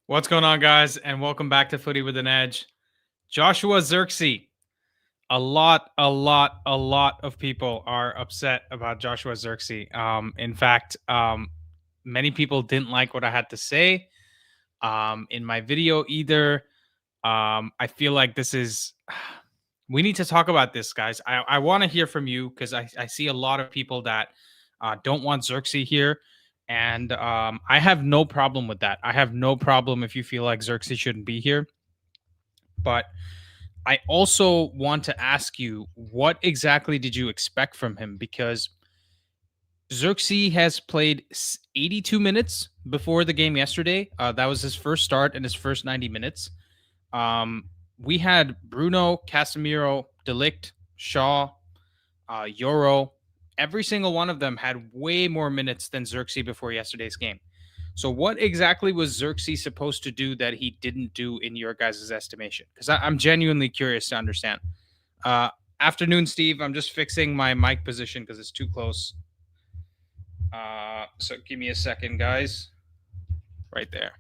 What's going on, guys? And welcome back to Footy with an Edge. Joshua Zirkzee. A lot of people are upset about Joshua Zirkzee. In fact, many people didn't like what I had to say in my video either. I feel like this is. We need to talk about this, guys. I want to hear from you because I see a lot of people that don't want Zirkzee here. And I have no problem with that. I have no problem if you feel like Zirkzee shouldn't be here. But I also want to ask you, what exactly did you expect from him? Because Zirkzee has played 82 minutes before the game yesterday. That was his first start in his first 90 minutes. We had Bruno, Casemiro, Delict, Shaw, Euro. Every single one of them had way more minutes than Zirkzee before yesterday's game. So, what exactly was Zirkzee supposed to do that he didn't do in your guys' estimation? Because I'm genuinely curious to understand. Uh, Afternoon, Steve. I'm just fixing my mic position because it's too close. So, give me a second, guys. Right there.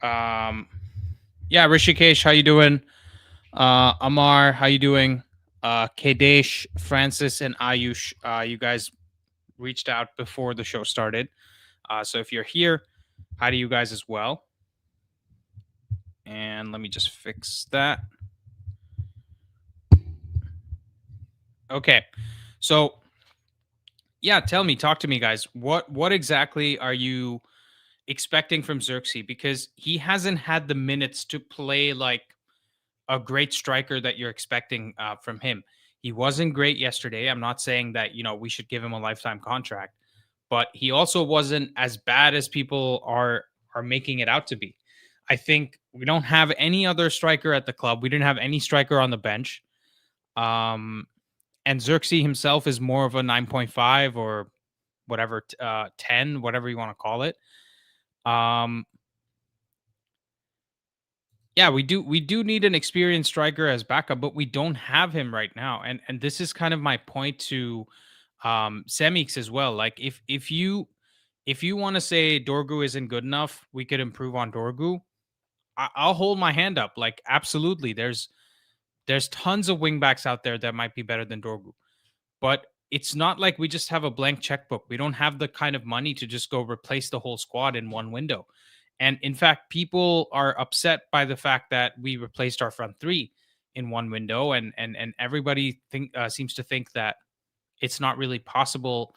Yeah, Rishikesh, how you doing? Amar, how you doing? Kadesh, Francis, and Ayush, you guys reached out before the show started. So if you're here, hi to you guys as well. And let me just fix that. Okay. So yeah, talk to me, guys. What exactly are you expecting from Zirkzee? Because he hasn't had the minutes to play like a great striker that you're expecting from him. He wasn't great yesterday. I'm not saying that we should give him a lifetime contract, but he also wasn't as bad as people are making it out to be. I think we don't have any other striker at the club. We didn't have any striker on the bench. And Zirkzee himself is more of a 9.5 or whatever, 10, whatever you want to call it. Yeah, we do need an experienced striker as backup, but we don't have him right now. And this is kind of my point to Semix as well. Like if you want to say Dorgu isn't good enough, we could improve on Dorgu. I'll hold my hand up. Like absolutely, there's tons of wingbacks out there that might be better than Dorgu, but it's not like we just have a blank checkbook. We don't have the kind of money to just go replace the whole squad in one window. And in fact, people are upset by the fact that we replaced our front three in one window, and everybody seems to think that it's not really possible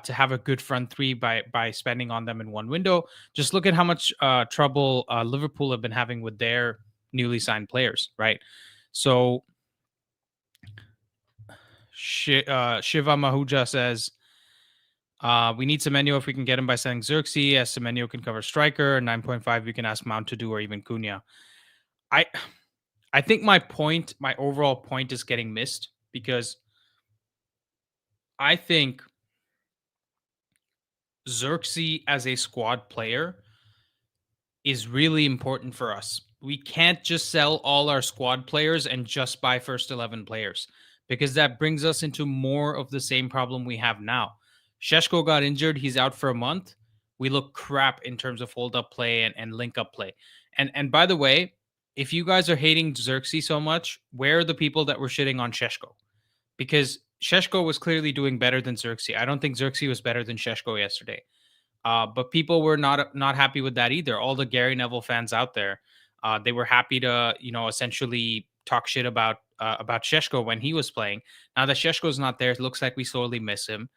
to have a good front three by spending on them in one window. Just look at how much trouble Liverpool have been having with their newly signed players, right? So Shiva Mahuja says, we need Semenyo if we can get him by selling Zirkzee, as Semenyo can cover striker. 9.5, we can ask Mount to do, or even Cunha. I think my overall point is getting missed because I think Zirkzee as a squad player is really important for us. We can't just sell all our squad players and just buy first 11 players because that brings us into more of the same problem we have now. Sheshko got injured. He's out for a month. We look crap in terms of hold up play and link up play. And by the way, if you guys are hating Zirkzee so much, where are the people that were shitting on Sheshko? Because Sheshko was clearly doing better than Zirkzee. I don't think Zirkzee was better than Sheshko yesterday. But people were not happy with that either. All the Gary Neville fans out there, they were happy to essentially talk shit about Sheshko when he was playing. Now that Sheshko's not there, it looks like we sorely miss him.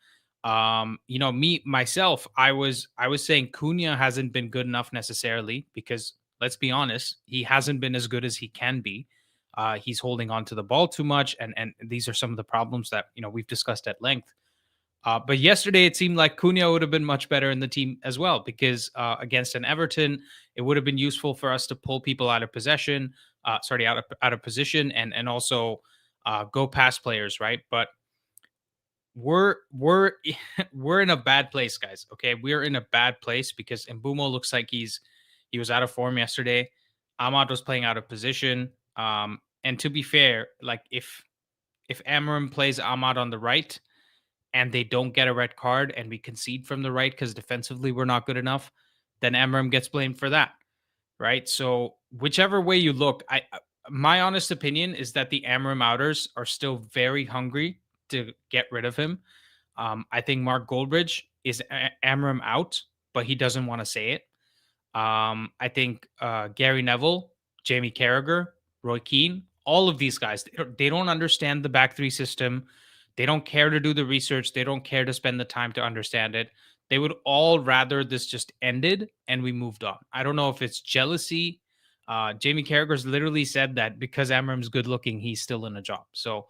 Me myself, I was saying Cunha hasn't been good enough necessarily because let's be honest, he hasn't been as good as he can be. He's holding on to the ball too much, and these are some of the problems that we've discussed at length. But yesterday, it seemed like Cunha would have been much better in the team as well because against an Everton, it would have been useful for us to pull people out of possession, out of position, and also go past players, right? But we're we're in a bad place, guys. Okay, we're in a bad place because Mbumo looks like he was out of form yesterday. Ahmad was playing out of position, and to be fair, like if Amarim plays Ahmad on the right and they don't get a red card and we concede from the right because defensively we're not good enough, then Amram gets blamed for that, right? So whichever way you look, my honest opinion is that the Amram outers are still very hungry to get rid of him. I think Mark Goldbridge is Amram out, but he doesn't want to say it. I think Gary Neville, Jamie Carragher, Roy Keane, all of these guys, they don't understand the back three system. They don't care to do the research. They don't care to spend the time to understand it. They would all rather this just ended and we moved on. I don't know if it's jealousy. Jamie Carragher's literally said that because Amram's good looking, he's still in a job. So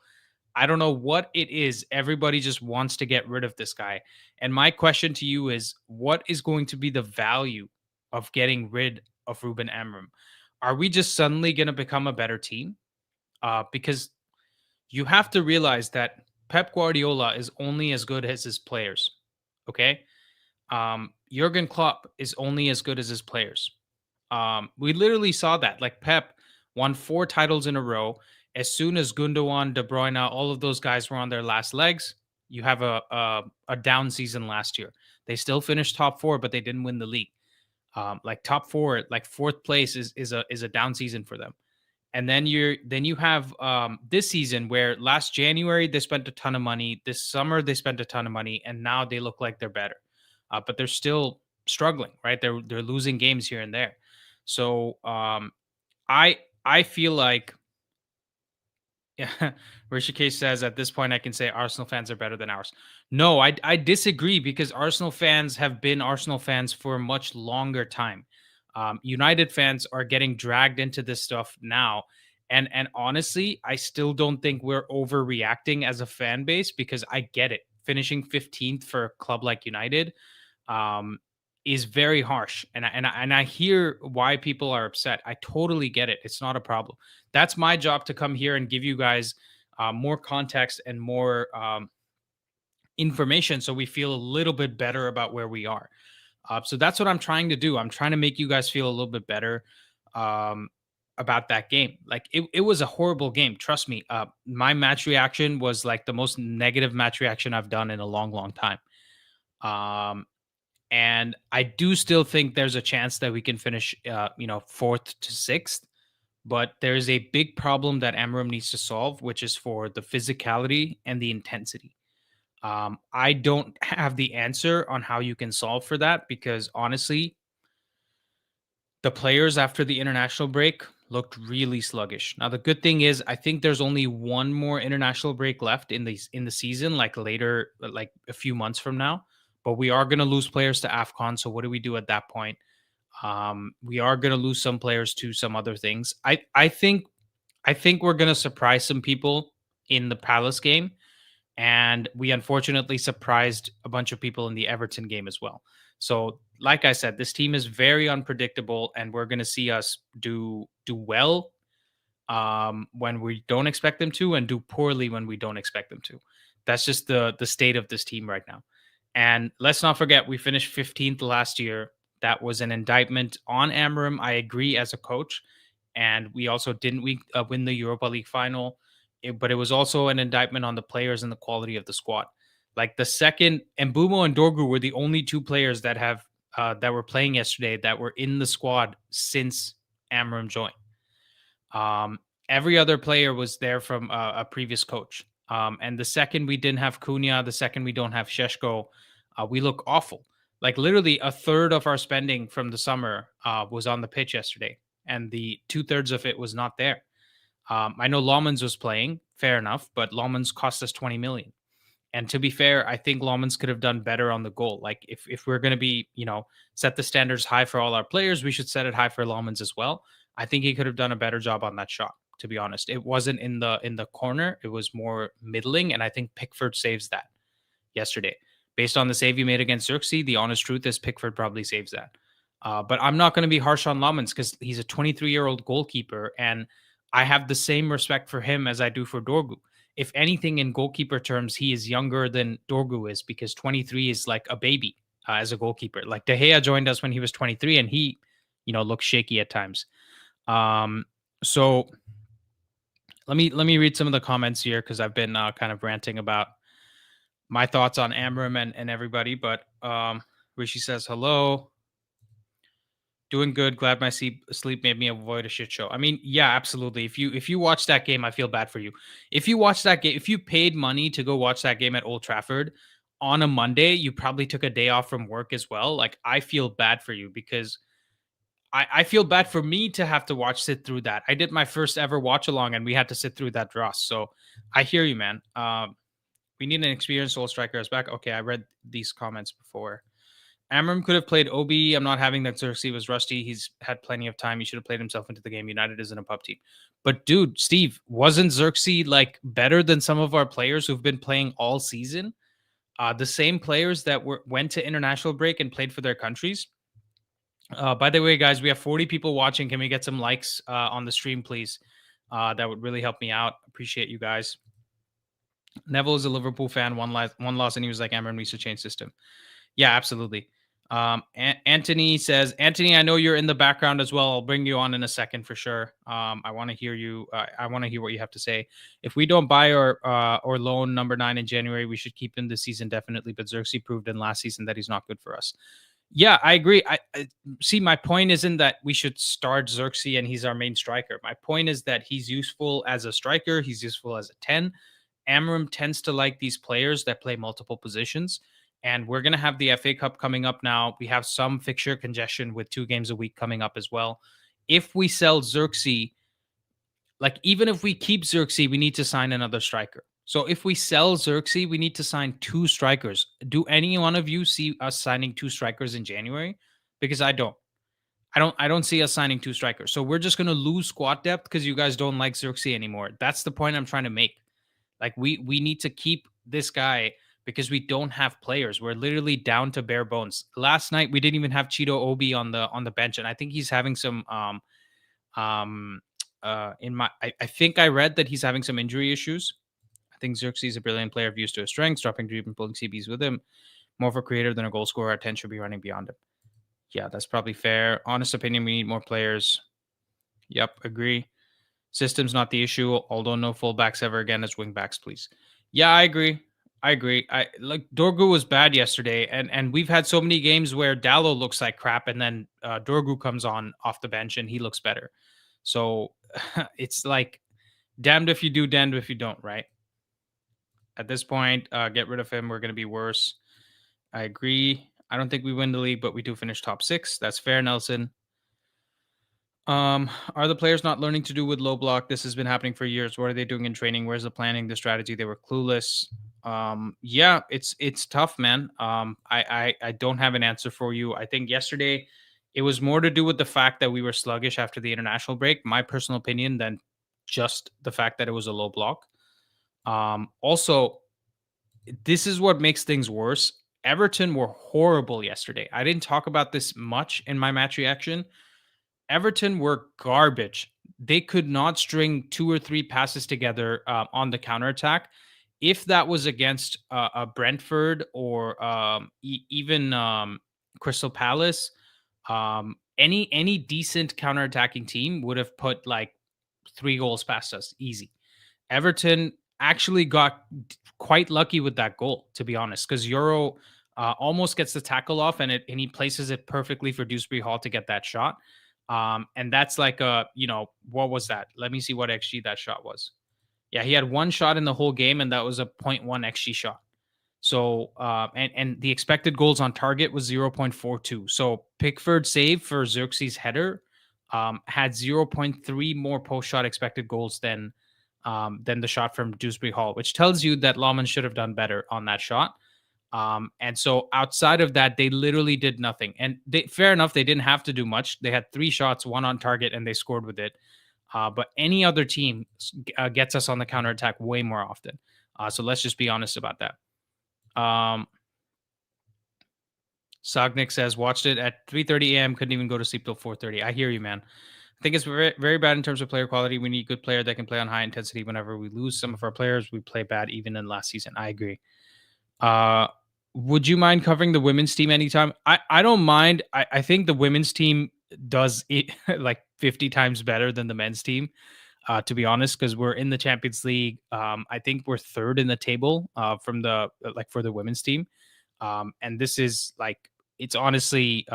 I don't know what it is. Everybody just wants to get rid of this guy. And my question to you is what is going to be the value of getting rid of Ruben Amram? Are we just suddenly going to become a better team? Because you have to realize that Pep Guardiola is only as good as his players. Okay. Jurgen Klopp is only as good as his players. We literally saw that. Like Pep won 4 titles in a row. As soon as Gundogan, De Bruyne, all of those guys were on their last legs, you have a down season last year. They still finished top 4, but they didn't win the league. Like top 4, like 4th place is a down season for them. And then you have this season where last January they spent a ton of money. This summer they spent a ton of money, and now they look like they're better, but they're still struggling. Right? They're losing games here and there. So I feel like yeah, Rishikesh says at this point I can say Arsenal fans are better than ours. No, I disagree because Arsenal fans have been Arsenal fans for a much longer time. United fans are getting dragged into this stuff now, and honestly, I still don't think we're overreacting as a fan base because I get it. Finishing 15th for a club like United, um, is very harsh, and I hear why people are upset. I totally get it. It's not a problem. That's my job to come here and give you guys more context and more information, so we feel a little bit better about where we are. So that's what I'm trying to do. I'm trying to make you guys feel a little bit better um, about that game. Like it was a horrible game. Trust me. My match reaction was like the most negative match reaction I've done in a long, long time. Um, and I do still think there's a chance that we can finish, 4th to 6th. But there is a big problem that Amram needs to solve, which is for the physicality and the intensity. I don't have the answer on how you can solve for that because honestly, the players after the international break looked really sluggish. Now the good thing is I think there's only one more international break left in the season, like later, like a few months from now. But we are going to lose players to AFCON. So what do we do at that point? We are going to lose some players to some other things. I think we're going to surprise some people in the Palace game, and we unfortunately surprised a bunch of people in the Everton game as well. So, like I said, this team is very unpredictable, and we're going to see us do well when we don't expect them to, and do poorly when we don't expect them to. That's just the state of this team right now. And let's not forget, we finished 15th last year. That was an indictment on Amram. I agree as a coach, and we also didn't win the Europa League final, but it was also an indictment on the players and the quality of the squad. Like the second, Mbumo and Dorgu were the only 2 players that were playing yesterday that were in the squad since Amram joined. Um, every other player was there from a previous coach. And the second we didn't have Cunha, the second we don't have Sheshko, we look awful. Like literally a third of our spending from the summer was on the pitch yesterday, and the 2/3 of it was not there. I know Lawmans was playing, fair enough, but Lawmans cost us 20 million. And to be fair, I think Lawmans could have done better on the goal. Like if we're going to be, set the standards high for all our players, we should set it high for Lawmans as well. I think he could have done a better job on that shot. To be honest, it wasn't in the corner; it was more middling, and I think Pickford saves that yesterday. Based on the save he made against Zirkzee, the honest truth is Pickford probably saves that. But I'm not going to be harsh on Lawmans because he's a 23-year-old goalkeeper, and I have the same respect for him as I do for Dorgu. If anything, in goalkeeper terms, he is younger than Dorgu is because 23 is like a baby as a goalkeeper. Like De Gea joined us when he was 23, and he, looks shaky at times. So let me read some of the comments here because I've been kind of ranting about my thoughts on Amram and everybody. But Rishi says hello. Doing good. Glad my sleep made me avoid a shit show. I mean, yeah, absolutely. If you watch that game, I feel bad for you. If you watch that game, if you paid money to go watch that game at Old Trafford on a Monday, you probably took a day off from work as well. Like, I feel bad for you because I feel bad for me to have to sit through that. I did my first ever watch along and we had to sit through that dross. So I hear you, man. We need an experienced soul striker as back. Okay, I read these comments before. Amram could have played Obi. I'm not having that Zirkzee was rusty. He's had plenty of time. He should have played himself into the game. United isn't a pub team. But dude, Steve, wasn't Zirkzee like better than some of our players who've been playing all season? The same players that went to international break and played for their countries. By the way, guys, we have 40 people watching. Can we get some likes on the stream, please? That would really help me out. Appreciate you guys. Neville is a Liverpool fan. One loss, and he was like, Amram needs to change system. Yeah, absolutely. Anthony says, Anthony, I know you're in the background as well. I'll bring you on in a second for sure. I want to hear you. I want to hear what you have to say. If we don't buy or loan number 9 in January, we should keep him this season definitely. But Zirkzee proved in last season that he's not good for us. Yeah, I agree. I see. My point isn't that we should start Zirkzee and he's our main striker. My point is that he's useful as a striker. He's useful as a 10. Amram tends to like these players that play multiple positions. And we're going to have the FA Cup coming up now. We have some fixture congestion with 2 games a week coming up as well. If we sell Zirkzee, like even if we keep Zirkzee, we need to sign another striker. So if we sell Zirkzee, we need to sign 2 strikers. Do any one of you see us signing 2 strikers in January? Because I don't. I don't see us signing 2 strikers. So we're just going to lose squad depth because you guys don't like Zirkzee anymore. That's the point I'm trying to make. Like we need to keep this guy because we don't have players. We're literally down to bare bones. Last night we didn't even have Cheeto Obi on the bench, and I think he's having some um in my I think I read that he's having some injury issues. I think Zirkzee is a brilliant player, used to his strengths, dropping deep and pulling CBs with him. More of a creator than a goal scorer. 10 should be running beyond him. Yeah, that's probably fair. Honest opinion, we need more players. Yep, agree. System's not the issue, although no fullbacks ever again as wingbacks, please. Yeah, I agree. I agree. I like Dorgu was bad yesterday, and we've had so many games where Dallo looks like crap, and then Dorgu comes on off the bench and he looks better. So it's like damned if you do, damned if you don't, right? At this point, get rid of him. We're going to be worse. I agree. I don't think we win the league, but we do finish top 6. That's fair, Nelson. Are the players not learning to do with low block? This has been happening for years. What are they doing in training? Where's the planning, the strategy? They were clueless. Yeah, it's tough, man. I don't have an answer for you. I think yesterday it was more to do with the fact that we were sluggish after the international break, my personal opinion, than just the fact that it was a low block. Also, this is what makes things worse. Everton were horrible yesterday. I didn't talk about this much in my match reaction. Everton were garbage. They could not string 2 or 3 passes together on the counterattack. If that was against a Brentford or even Crystal Palace, any decent counterattacking team would have put like 3 goals past us easy. Everton actually got quite lucky with that goal, to be honest, because Euro almost gets the tackle off and he places it perfectly for Dewsbury Hall to get that shot. And that's like what was that? Let me see what XG that shot was. Yeah, he had 1 shot in the whole game, and that was a 0.1 XG shot. So, and the expected goals on target was 0.42. So Pickford save for Zirkzee's header had 0.3 more post shot expected goals than the shot from Dewsbury Hall, which tells you that Lawman should have done better on that shot. And so outside of that, they literally did nothing. And fair enough, they didn't have to do much. They had 3 shots, 1 on target, and they scored with it. But any other team gets us on the counterattack way more often. So let's just be honest about that. Sognick says, watched it at 3:30 a.m. Couldn't even go to sleep till 4:30. I hear you, man. I think it's very, very bad in terms of player quality. We need a good player that can play on high intensity. Whenever we lose some of our players, we play bad even in last season. I agree. Would you mind covering the women's team anytime? I don't mind. I think the women's team does it like 50 times better than the men's team, to be honest, because we're in the Champions League. I think we're 3rd in the table from the for the women's team. And this is like, it's honestly,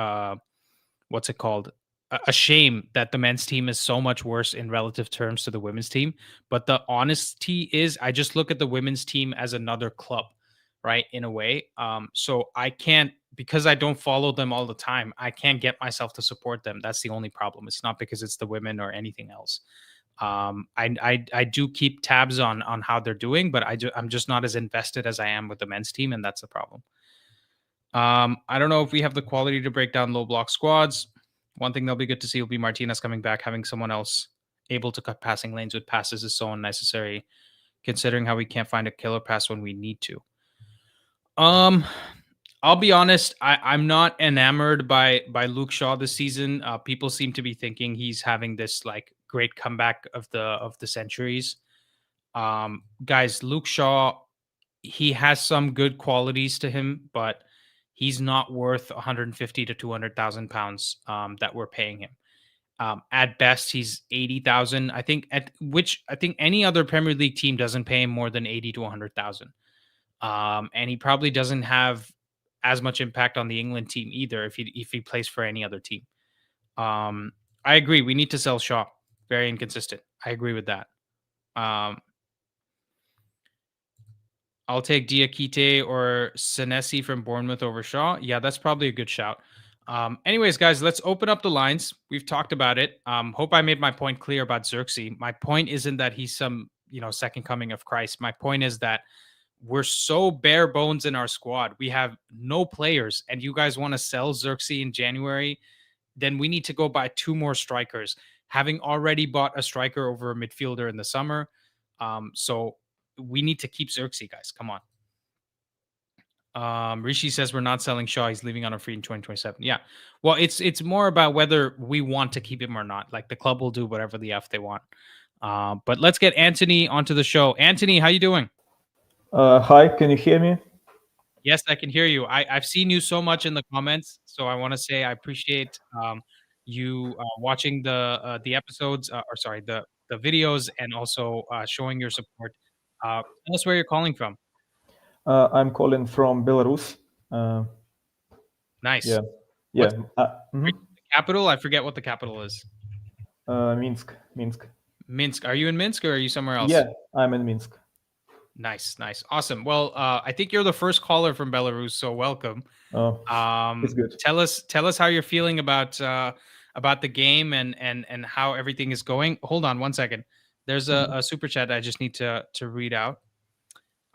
what's it called? a shame that the men's team is so much worse in relative terms to the women's team. But the honesty is, I just look at the women's team as another club, right? In a way. So I can't, because I don't follow them all the time, I can't get myself to support them. That's the only problem. It's not because it's the women or anything else. I do keep tabs on how they're doing, but I'm just not as invested as I am with the men's team, and that's the problem. I don't know if we have the quality to break down low block squads. One thing that'll be good to see will be Martinez coming back. Having someone else able to cut passing lanes with passes is so unnecessary, considering how we can't find a killer pass when we need to. Um, I'll be honest. I'm not enamored by Luke Shaw this season. People seem to be thinking he's having this like great comeback of the centuries. Guys, Luke Shaw, he has some good qualities to him, but he's not worth 150 to 200,000 pounds that we're paying him. At best, he's 80,000. I think I think any other Premier League team doesn't pay him more than 80 to 100,000. And he probably doesn't have as much impact on the England team either if he plays for any other team. I agree. We need to sell Shaw. Very inconsistent. I agree with that. Um, I'll take Diakite or Senesi from Bournemouth over Shaw. Yeah, that's probably a good shout. Anyways, guys, let's open up the lines. We've talked about it. Hope I made my point clear about Zirkzee. My point isn't that he's some, second coming of Christ. My point is that we're so bare bones in our squad. We have no players, and you guys want to sell Zirkzee in January, then we need to go buy two more strikers, having already bought a striker over a midfielder in the summer. So we need to keep Zirkzee, guys. Come on. Rishi says we're not selling Shaw. He's leaving on a free in 2027. Yeah. Well, it's more about whether we want to keep him or not. Like the club will do whatever the F they want. But let's get Anthony onto the show. Anthony, how you doing? Hi, can you hear me? Yes, I can hear you. I've seen you so much in the comments, so I want to say I appreciate you watching the episodes, or sorry, the videos, and also showing your support. Tell us where you're calling from. I'm calling from Belarus. Uh, Nice. yeah, yeah. What's the capital? I forget what the capital is. Minsk, Minsk. Minsk. Are you in Minsk or are you somewhere else? Yeah, I'm in Minsk. Nice, nice, awesome. Well, I think you're the first caller from Belarus, so welcome. Oh, it's good. Tell us how you're feeling about the game and how everything is going. Hold on one second. There's a super chat I just need to read out.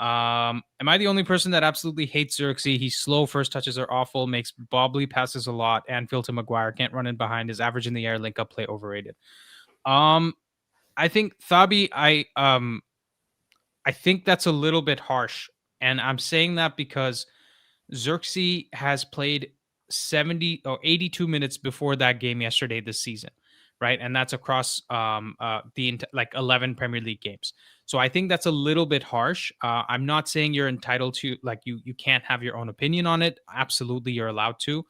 Am I the only person that absolutely hates Zirkzee? He's slow. First touches are awful. Makes bobbly passes a lot. Anfield to Maguire can't run in behind. His average in the air, link up play overrated. I think Thabi, I think that's a little bit harsh, and I'm saying that because Zirkzee has played 70 or 82 minutes before that game yesterday this season, right? And that's across like 11 Premier League games. So I think that's a little bit harsh. I'm not saying you're entitled to like you can't have your own opinion on it. Absolutely, you're allowed to.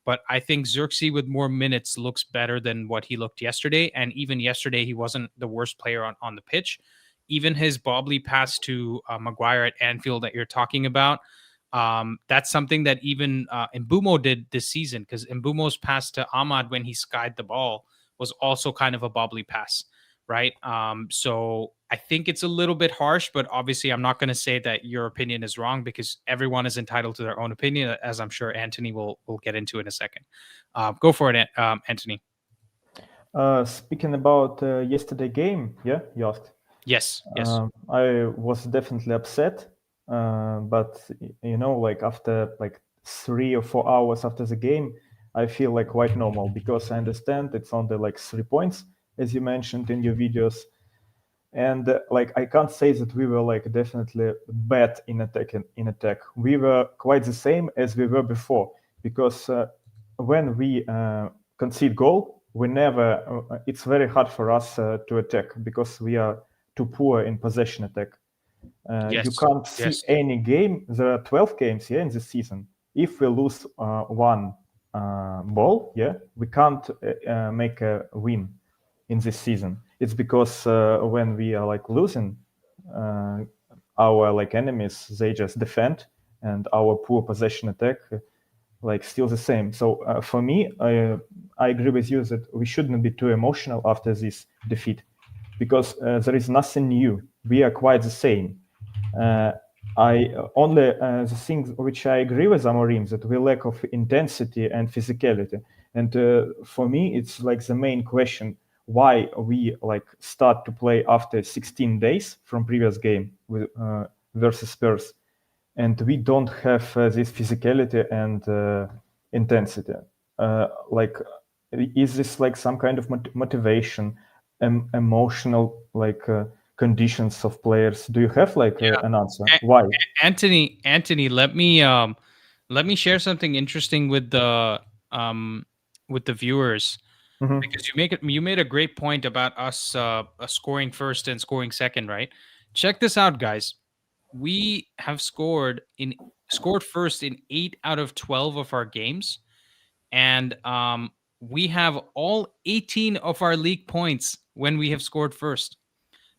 But I think Zirkzee with more minutes looks better than what he looked yesterday. And even yesterday, he wasn't the worst player on the pitch. Even his bobbly pass to Maguire at Anfield that you're talking about, that's something that even Mbumo did this season, because Mbumo's pass to Ahmad when he skied the ball was also kind of a bobbly pass, right? So I think it's a little bit harsh, but obviously I'm not going to say that your opinion is wrong because everyone is entitled to their own opinion, as I'm sure Anthony will get into in a second. Go for it, Anthony. Speaking about yesterday game, yeah, you asked. Yes, yes. I was definitely upset, but like after like 3 or 4 hours after the game, I feel like quite normal because I understand it's only like 3 points, as you mentioned in your videos, and like I can't say that we were like definitely bad in attack. We were quite the same as we were before because when we concede goal, we never. It's very hard for us to attack because we are too poor in possession attack. You Yes, can't see yes. any game. There are 12 games here in this season. If we lose one ball, yeah, we can't make a win in this season. It's because when we are like losing, our like enemies they just defend, and our poor possession attack like still the same. So for me, I agree with you that we shouldn't be too emotional after this defeat, because there is nothing new. We are quite the same. I only the thing which I agree with Amorim, that we lack of intensity and physicality. And for me, it's like the main question why we like start to play after 16 days from previous game with versus Spurs, and we don't have this physicality and intensity. Like, is this like some kind of motivation, emotional like conditions of players? Do you have like Yeah. an answer? Why? Anthony, let me share something interesting with the viewers, Mhm. because you made a great point about us scoring first and scoring second, right? Check this out, guys. We have scored first in 8 out of 12 of our games, and we have all 18 of our league points when we have scored first.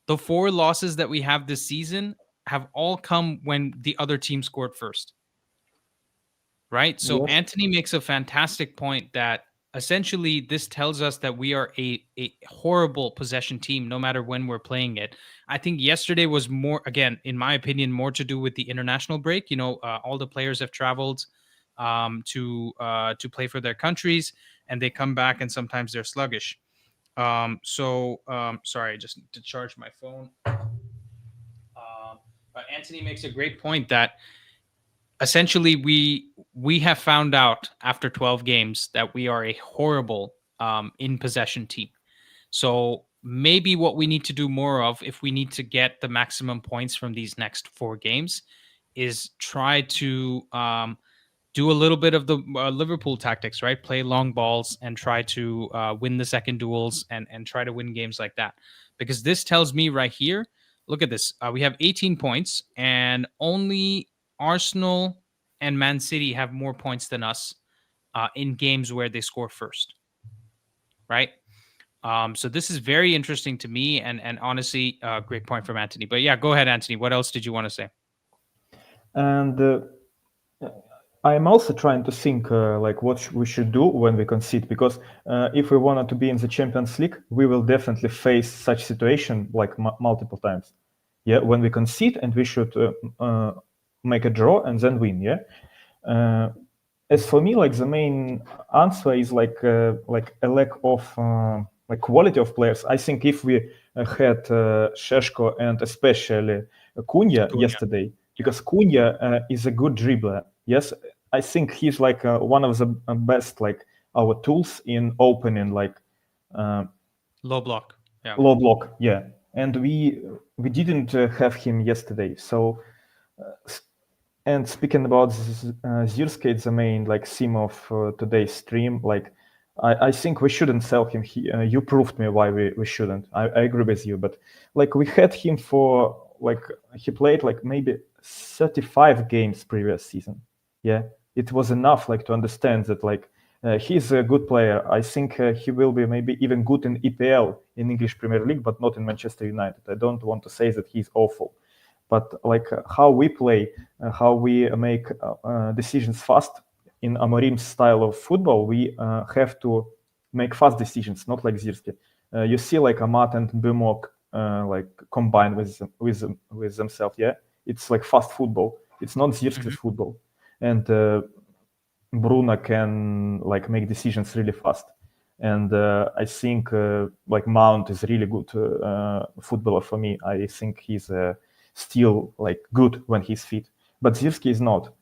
The 4 losses that we have this season have all come when the other team scored first, right? So Yes. Anthony makes a fantastic point that essentially this tells us that we are a horrible possession team no matter when we're playing it. I think yesterday was more, again, in my opinion, more to do with the international break. All the players have traveled to play for their countries, and they come back and sometimes they're sluggish. Sorry, I just need to charge my phone. But Anthony makes a great point that essentially we have found out after 12 games that we are a horrible in possession team. So maybe what we need to do more of, if we need to get the maximum points from these next 4 games, is try to do a little bit of the Liverpool tactics, right? Play long balls and try to win the second duels and try to win games like that. Because this tells me right here, look at this. We have 18 points, and only Arsenal and Man City have more points than us in games where they score first, right? So this is very interesting to me, and honestly, great point from Anthony. But yeah, go ahead, Anthony. What else did you want to say? And I'm also trying to think like what we should do when we concede, because if we wanted to be in the Champions League, we will definitely face such situation like multiple times. Yeah, when we concede, and we should make a draw and then win. Yeah. As for me, like the main answer is like a lack of like quality of players. I think if we had Sheshko and especially Cunha Cunha. yesterday, because Cunha is a good dribbler. Yes, I think he's like one of the best like our tools in opening like Low block. Yeah. low block. Yeah, and we didn't have him yesterday, so. And speaking about Zirkzee, it's the main like theme of today's stream. Like, I think we shouldn't sell him. You proved me why we shouldn't. I agree with you, but like we had him for like he played like maybe 35 games previous season. Yeah, it was enough like to understand that like he's a good player. I think he will be maybe even good in EPL, in English Premier League, but not in Manchester United. I don't want to say that he's awful, but like how we play, how we make decisions fast in Amorim's style of football, we have to make fast decisions, not like Zirkzee. You see, like Amat and Bumok like combine with themselves. Yeah, it's like fast football. It's not Zirkzee's football, and Bruno can like make decisions really fast. And I think like Mount is really good footballer for me. I think he's still like good when he's fit, but Zirkzee is not.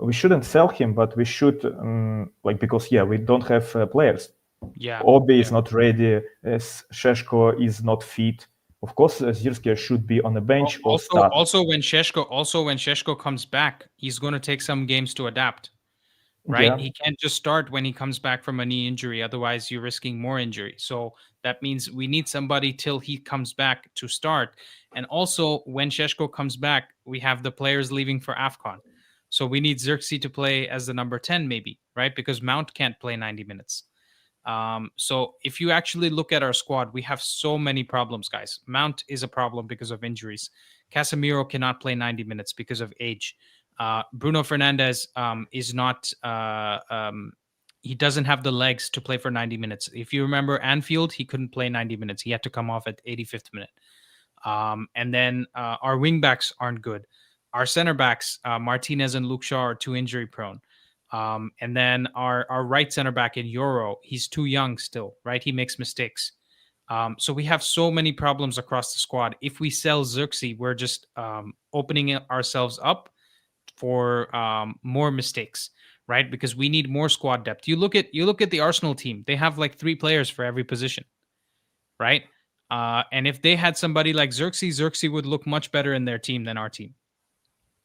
We shouldn't sell him, but we should like, because yeah, we don't have players. Yeah. Obi is not ready. Sheshko is not fit. Of course, Zirkzee should be on the bench or start. Also when Sheshko comes back, he's going to take some games to adapt, right? Yeah, He can't just start when he comes back from a knee injury. Otherwise, you're risking more injury. So that means we need somebody till he comes back to start. And also, when Sheshko comes back, we have the players leaving for AFCON. So we need Zirkzee to play as the number 10, maybe, right? Because Mount can't play 90 minutes. So if you actually look at our squad, we have so many problems, guys. Mount is a problem because of injuries. Casemiro cannot play 90 minutes because of age. Bruno Fernandez is not he doesn't have the legs to play for 90 minutes. If you remember Anfield, he couldn't play 90 minutes. He had to come off at 85th minute. And then our wing backs aren't good. Our center backs, Martinez and Luke Shaw, are too injury prone. And then our right center back in Euro, he's too young still, right? He makes mistakes. So we have so many problems across the squad. If we sell Zirkzee, we're just opening ourselves up for more mistakes, right? Because we need more squad depth. You look at the Arsenal team; they have like 3 players for every position, right? And if they had somebody like Zirkzee, Zirkzee would look much better in their team than our team,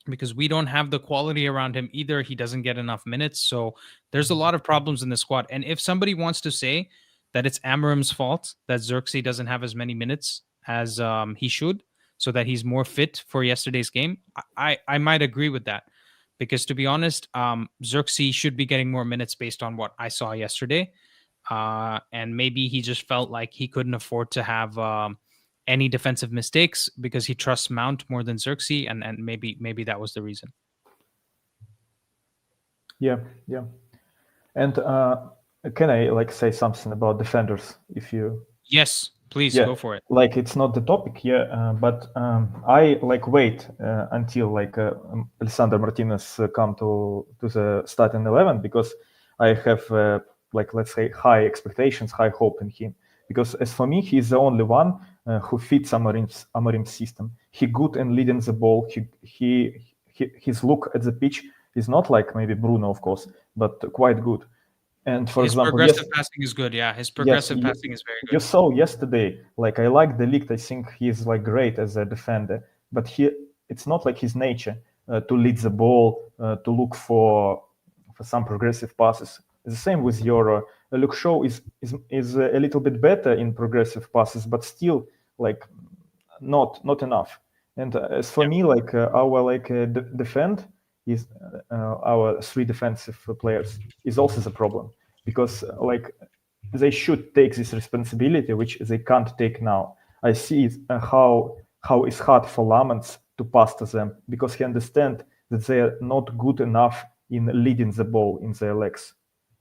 because we don't have the quality around him either. He doesn't get enough minutes. So there's a lot of problems in the squad. And if somebody wants to say that it's Amarim's fault that Zirkzee doesn't have as many minutes as he should, so that he's more fit for yesterday's game, I might agree with that. Because to be honest, Zirkzee should be getting more minutes based on what I saw yesterday. And maybe he just felt like he couldn't afford to have any defensive mistakes because he trusts Mount more than Zirkzee, and maybe that was the reason. Yeah. And can I like say something about defenders? If you Yes, please go for it. Like it's not the topic, but I like wait until like Alessandro Martinez come to the starting 11, because I have like, let's say, high expectations, high hope in him. Because as for me, he's the only one who fits Amorim's system. He good in leading the ball. His look at the pitch is not like maybe Bruno, of course, but quite good. And for his example, progressive passing is good. Yeah, his progressive passing is very good. You saw yesterday, like I like the league. I think he's like great as a defender, but it's not like his nature to lead the ball, to look for some progressive passes. The same with your Luke Shaw is a little bit better in progressive passes, but still like not enough. And as for me, like our like defend is our 3 defensive players is also the problem, because like they should take this responsibility, which they can't take now. I see how it's hard for Laments to pass to them, because he understands that they are not good enough in leading the ball in their legs.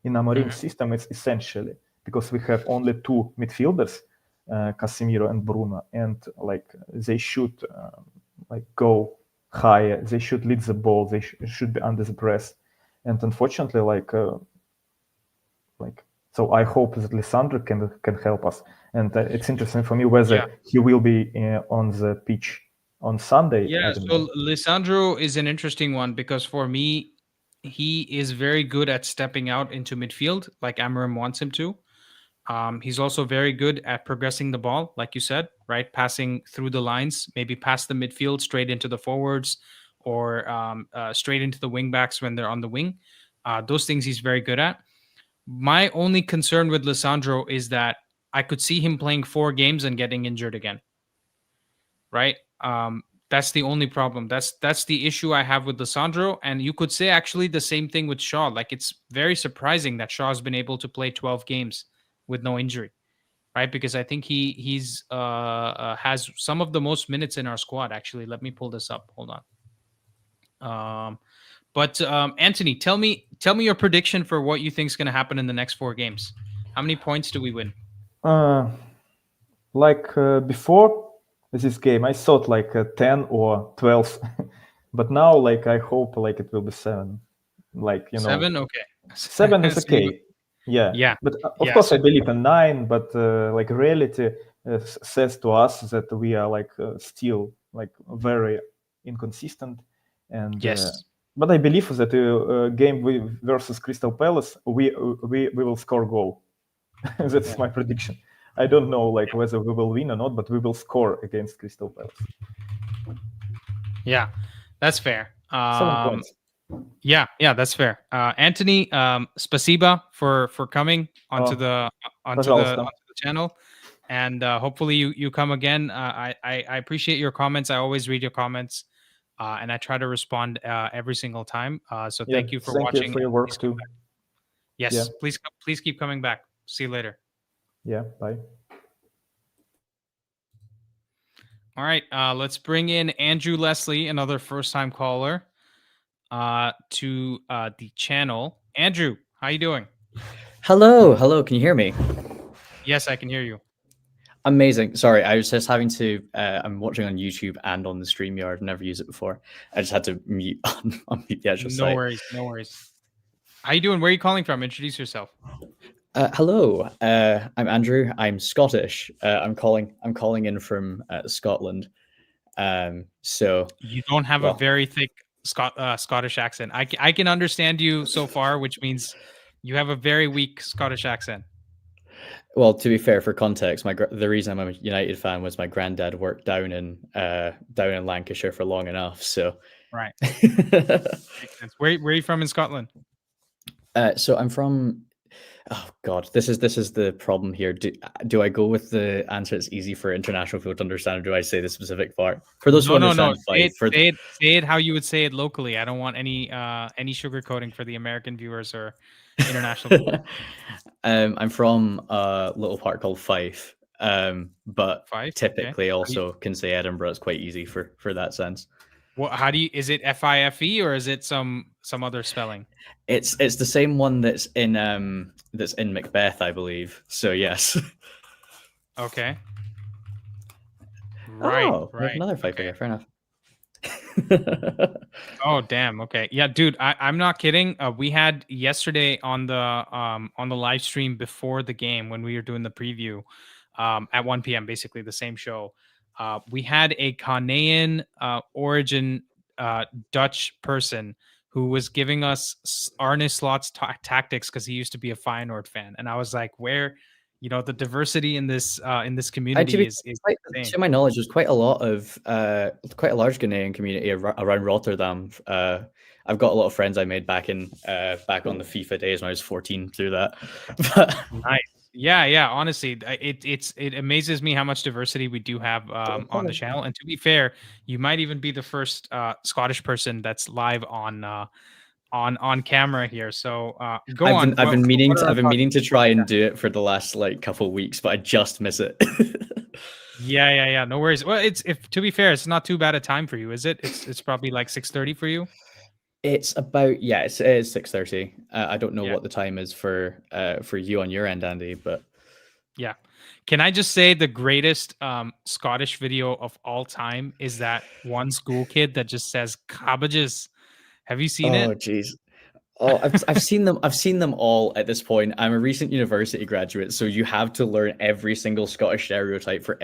In Amorim's system, it's essentially because we have only 2 midfielders, Casemiro and Bruno, and like they should like go higher. They should lead the ball. They should be under the press. And unfortunately, so I hope that Lisandro can help us. And it's interesting for me whether he will be on the pitch on Sunday. Yeah, so Lisandro is an interesting one, because for me, he is very good at stepping out into midfield like Amorim wants him to. He's also very good at progressing the ball, like you said, right? Passing through the lines, maybe past the midfield, straight into the forwards, or straight into the wing backs when they're on the wing. Those things he's very good at. My only concern with Lisandro is that I could see him playing 4 games and getting injured again. Right? That's the only problem. That's the issue I have with Lisandro. And you could say actually the same thing with Shaw. Like, it's very surprising that Shaw's been able to play 12 games with no injury, right? Because I think he's has some of the most minutes in our squad. Actually, let me pull this up. Hold on. But Anthony, tell me your prediction for what you think is going to happen in the next 4 games. How many points do we win? Before this game, I thought like 10 or 12, but now like I hope like it will be 7. Like 7, okay. 7 is okay. Yeah. But of course, I believe in 9. But like reality says to us that we are like still like very inconsistent. And yes. But I believe that game versus Crystal Palace, we will score goal. That's my prediction. I don't know like whether we will win or not, but we will score against Crystal Palace. Yeah, that's fair. 7 points. Yeah, that's fair. Anthony, spasiba for coming onto the channel, and hopefully you come again. I appreciate your comments. I always read your comments, and I try to respond every single time. So thank you for watching. Thank you for your work too. Yes, please keep coming back. See you later. Yeah, bye. All right, let's bring in Andrew Leslie, another first-time caller, to the channel. Andrew, how you doing? Hello, hello. Can you hear me? Yes, I can hear you. Amazing. Sorry, I was just having to. I'm watching on YouTube and on the StreamYard. Never used it before. I just had to mute unmute the actual No site. worries, no worries. How you doing? Where are you calling from? Introduce yourself. Hello, I'm Andrew. I'm Scottish. I'm calling in from Scotland. So You don't have a well, very thick Scottish accent. I can understand you so far, which means you have a very weak Scottish accent. well. To be fair, for context, the reason I'm a United fan was my granddad worked down in Lancashire for long enough. So, Right. Makes sense. Where are you from in Scotland? so I'm from. Oh God, this is the problem here. Do I go with the answer that's easy for international people to understand, or do I say the specific part for those who No, no, no. understand Fife? For Say it how you would say it locally. I don't want any sugarcoating for the American viewers or international viewers. I'm from a little part called Fife, but Five. Okay. typically also can say Edinburgh. It's quite easy for that sense. What? How do you? Is it FIFE or is it some other spelling? It's the same one that's in Macbeth, I believe. So yes. Okay. Right. Oh, we have Right. another Fife Okay. figure. Fair enough. Oh damn. Okay. Yeah, dude. I'm not kidding. We had yesterday on the live stream before the game when we were doing the preview, at 1 p.m. Basically the same show. We had a Ghanaian origin Dutch person who was giving us Arne Slot's tactics because he used to be a Feyenoord fan, and I was like, where, the diversity in this I to community be is quite, insane. to my knowledge, there's quite a lot of quite a large Ghanaian community around Rotterdam. I've got a lot of friends I made back on the FIFA days when I was 14 through that. But Nice. Yeah, yeah. Honestly, it amazes me how much diversity we do have on the channel. And to be fair, you might even be the first Scottish person that's live on camera here. So go on. What are I've our been thoughts? meaning to try and do it for the last like couple of weeks, but I just miss it. Yeah, yeah, yeah. No worries. Well, it's if to be fair, it's not too bad a time for you, is it? It's probably like 6:30 for you. It's about it is 6:30. I don't know Yeah. what the time is for you on your end, Andy, but Yeah. Can I just say the greatest Scottish video of all time is that one school kid that just says cabbages. Have you seen it? oh jeez. Oh, I've seen them all at this point. I'm a recent university graduate, so you have to learn every single Scottish stereotype for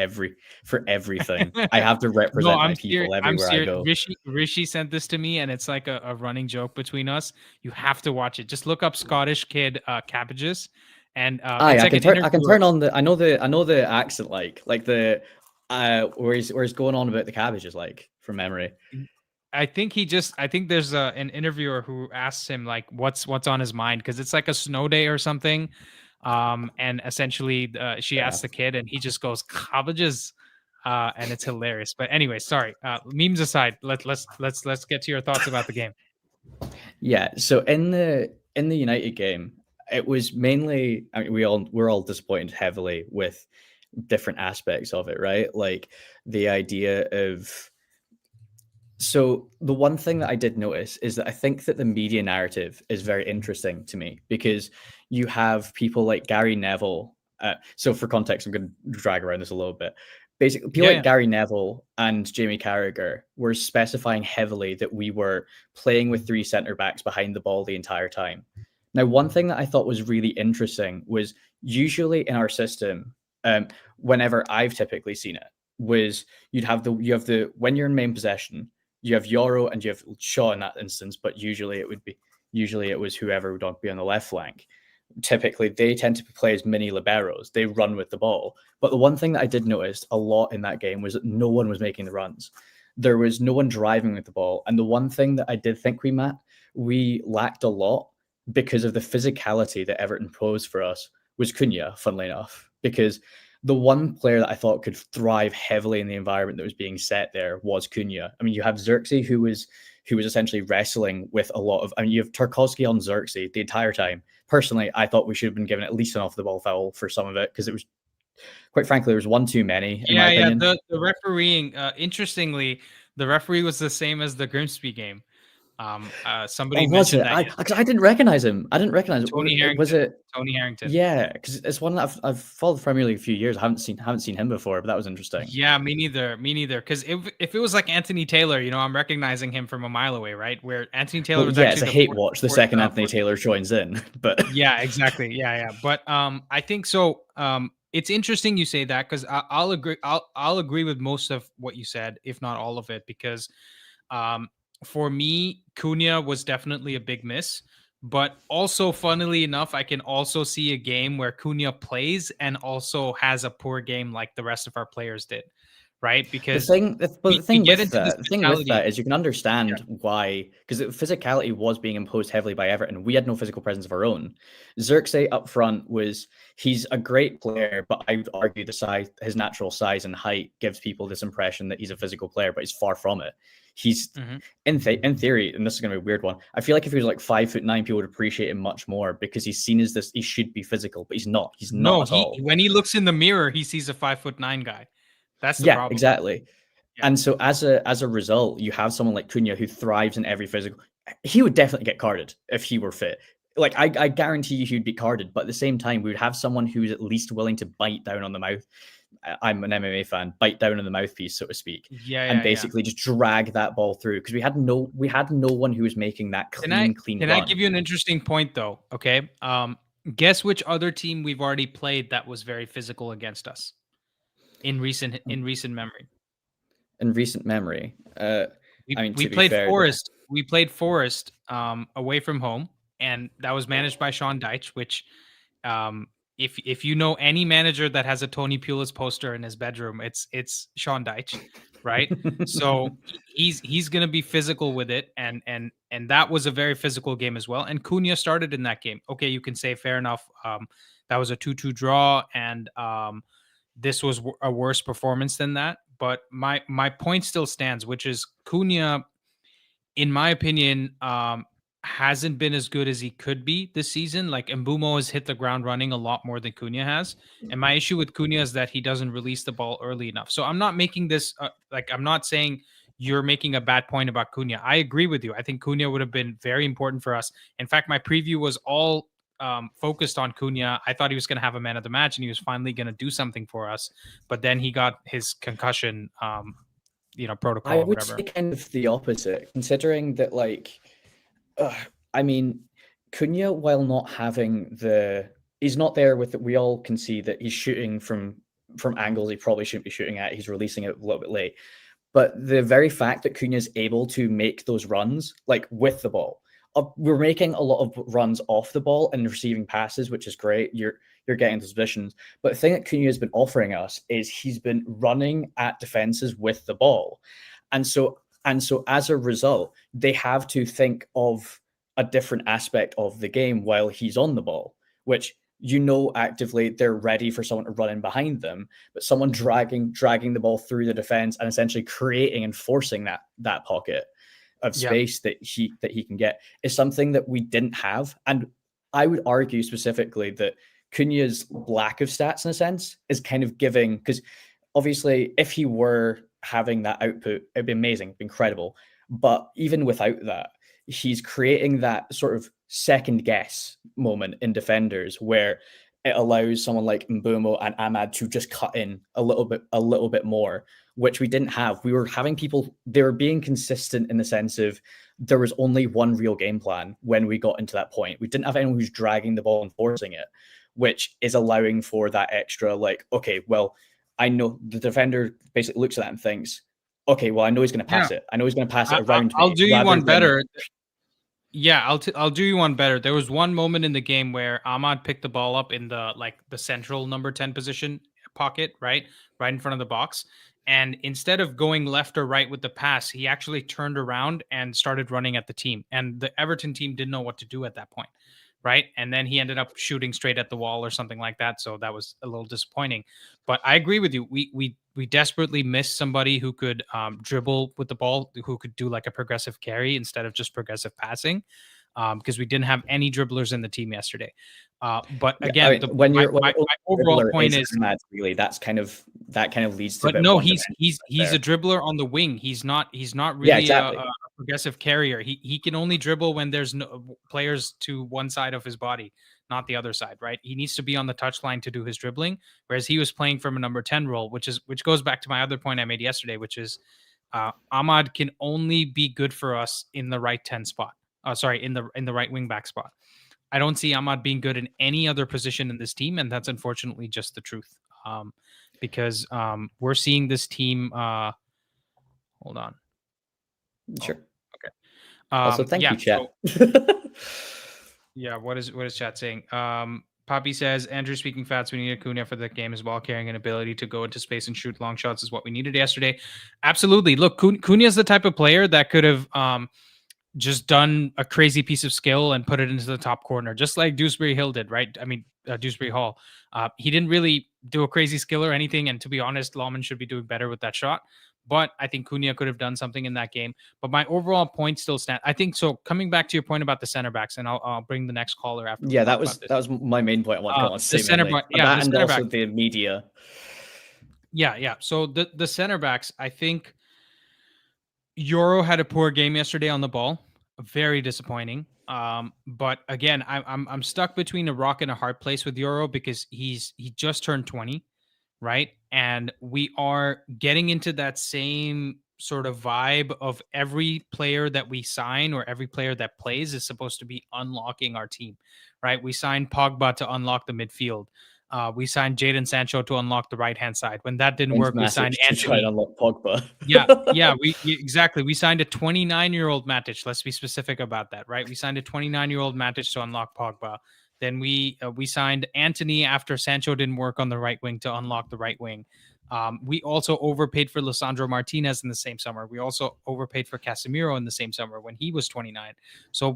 everything. I have to No, represent I'm my serious. people I'm everywhere I serious. go. Rishi sent this to me, and it's like a running joke between us. You have to watch it. Just look up Scottish kid cabbages, and Aye, it's like an I can interviewer. turn on the I know the accent like the where he's going on about the cabbages like from memory. I think there's an interviewer who asks him like what's on his mind because it's like a snow day or something, and essentially she Fair asks enough. the kid and he just goes cabbages, and it's hilarious. But anyway, sorry. Memes aside, let's get to your thoughts about the game. Yeah, so in the United game, it was mainly I mean we're all disappointed heavily with different aspects of it, right? Like the idea of so the one thing that I did notice is that I think that the media narrative is very interesting to me because you have people like Gary Neville. So for context, I'm going to drag around this a little bit. Basically, people Yeah, like yeah. Gary Neville and Jamie Carragher were specifying heavily that we were playing with three centre backs behind the ball the entire time. Now, one thing that I thought was really interesting was usually in our system, whenever I've typically seen it, was you have the when you're in main possession, you have Yoro and you have Shaw in that instance, but usually it was whoever would be on the left flank. Typically, they tend to play as mini liberos. They run with the ball. But the one thing that I did notice a lot in that game was that no one was making the runs. There was no one driving with the ball. And the one thing that I did think we lacked a lot because of the physicality that Everton posed for us was Cunha, funnily enough, because the one player that I thought could thrive heavily in the environment that was being set there was Cunha. I mean, you have Zirkzee, who was essentially wrestling with a lot of. I mean, you have Tarkowski on Zirkzee the entire time. Personally, I thought we should have been given at least an off the ball foul for some of it because it was, quite frankly, there was one too many in my Yeah, opinion. the refereeing, interestingly, the referee was the same as the Grimsby game. Somebody was mentioned it? that I didn't recognize him. I didn't recognize it. Tony Harrington. Was it Tony Harrington? Yeah, because it's one that I've followed Premier League a few years. I haven't seen him before, but that was interesting. Yeah, me neither. Me neither. Because if it was like Anthony Taylor, I'm recognizing him from a mile away, right? Where Anthony Taylor was yeah, it's actually a hate watch the second Anthony fourth. Taylor joins in, but Yeah, exactly. Yeah. But I think so. It's interesting you say that because I'll agree. I'll agree with most of what you said, if not all of it, because for me, Cunha was definitely a big miss. But also, funnily enough, I can also see a game where Cunha plays and also has a poor game like the rest of our players did, right? Because the we thing get with into this that, mentality. is you can understand why, because physicality was being imposed heavily by Everton. We had no physical presence of our own. Zirkzee up front he's a great player, but I would argue his natural size and height gives people this impression that he's a physical player, but he's far from it. He's in theory, and this is going to be a weird one. I feel like if he was like 5'9", people would appreciate him much more because he's seen as this. He should be physical, but he's not. He's not at all. When he looks in the mirror, he sees a 5'9" guy. That's the problem. Exactly. Yeah. And so as a result, you have someone like Cunha who thrives in every physical. He would definitely get carded if he were fit. Like I guarantee you he'd be carded, but at the same time, we would have someone who's at least willing to bite down on the mouth. I'm an MMA fan, bite down on the mouthpiece, so to speak. And basically just drag that ball through because we had no one who was making that clean run. Can I give you an interesting point though? Okay. Guess which other team we've already played that was very physical against us in recent memory. In recent memory, we played Forest. We played Forest away from home, and that was managed by Sean Dyche. Which, if you know any manager that has a Tony Pulis poster in his bedroom, it's Sean Dyche, right? So he's gonna be physical with it, and that was a very physical game as well. And Cunha started in that game. Okay, you can say fair enough. That was a 2-2 draw, and this was a worse performance than that. But my point still stands, which is Cunha, in my opinion, hasn't been as good as he could be this season. Like Mbeumo has hit the ground running a lot more than Cunha has. And my issue with Cunha is that he doesn't release the ball early enough. So I'm not making this I'm not saying you're making a bad point about Cunha. I agree with you. I think Cunha would have been very important for us. In fact, my preview was all focused on Cunha. I thought he was going to have a man of the match and he was finally going to do something for us. But then he got his concussion, protocol. I would say kind of the opposite, considering that, I mean, Cunha, while not having he's not there with it. We all can see that he's shooting from angles he probably shouldn't be shooting at. He's releasing it a little bit late. But the very fact that Cunha is able to make those runs, with the ball, we're making a lot of runs off the ball and receiving passes, which is great. You're getting those positions. But the thing that Cunha has been offering us is he's been running at defenses with the ball. And so as a result, they have to think of a different aspect of the game while he's on the ball, which actively they're ready for someone to run in behind them, but someone dragging the ball through the defense and essentially creating and forcing that pocket of space that he can get is something that we didn't have. And I would argue specifically that Cunha's lack of stats, in a sense, is kind of giving, because obviously if he were having that output, it'd be amazing, it'd be incredible. But even without that, he's creating that sort of second guess moment in defenders where it allows someone like Mbeumo and Ahmad to just cut in a little bit more, which we didn't have. We were having people, they were being consistent in the sense of there was only one real game plan when we got into that point. We didn't have anyone who's dragging the ball and forcing it, which is allowing for that extra, okay, well, I know the defender basically looks at that and thinks, okay, well, I know he's going to pass it. I know he's going to pass it around me. I'll do you one better. Yeah, I'll do you one better. There was one moment in the game where Ahmad picked the ball up in the central number 10 position pocket, right in front of the box. And instead of going left or right with the pass, he actually turned around and started running at the team. And the Everton team didn't know what to do at that point, right? And then he ended up shooting straight at the wall or something like that. So that was a little disappointing. But I agree with you. We desperately missed somebody who could dribble with the ball, who could do a progressive carry instead of just progressive passing. because we didn't have any dribblers in the team yesterday. But Yeah, again, when my your overall dribbler point is Ahmad, really, that kind of leads to a but bit of no, one-dimensional he's a there. dribbler on the wing. He's not Yeah, really exactly. a progressive carrier. He can only dribble when there's no players to one side of his body, not the other side, right? He needs to be on the touchline to do his dribbling, whereas he was playing from a number 10 role, which goes back to my other point I made yesterday, which is Ahmad can only be good for us in the right 10 spot. Sorry, in the right wing back spot. I don't see Ahmad being good in any other position in this team, and that's unfortunately just the truth. Because we're seeing this team. Hold on. Sure. Oh, okay. Also, thank you, chat. Yeah. What is chat saying? Poppy says Andrew speaking fats. We need Acuna for the game as well. Carrying an ability to go into space and shoot long shots is what we needed yesterday. Absolutely. Look, Cunha is the type of player that could have just done a crazy piece of skill and put it into the top corner, just like Dewsbury Hill did, right? I mean, Dewsbury Hall. He didn't really do a crazy skill or anything. And to be honest, Lawman should be doing better with that shot. But I think Cunha could have done something in that game. But my overall point still stands. I think so. Coming back to your point about the center backs, and I'll bring the next caller after. Yeah, that was my main point. I want to go on. The center back, yeah, that and also the media. Yeah. So the center backs, I think Euro had a poor game yesterday on the ball. Very disappointing. But again, I'm stuck between a rock and a hard place with Euro because he just turned 20, right? And we are getting into that same sort of vibe of every player that we sign or every player that plays is supposed to be unlocking our team, right? We signed Pogba to unlock the midfield. We signed Jadon Sancho to unlock the right-hand side. When that didn't work, we signed Anthony. To try and unlock Pogba. yeah, exactly. We signed a 29-year-old Matic. Let's be specific about that, right? We signed a 29-year-old Matic to unlock Pogba. Then we signed Anthony after Sancho didn't work on the right wing to unlock the right wing. We also overpaid for Lisandro Martinez in the same summer. We also overpaid for Casemiro in the same summer when he was 29. So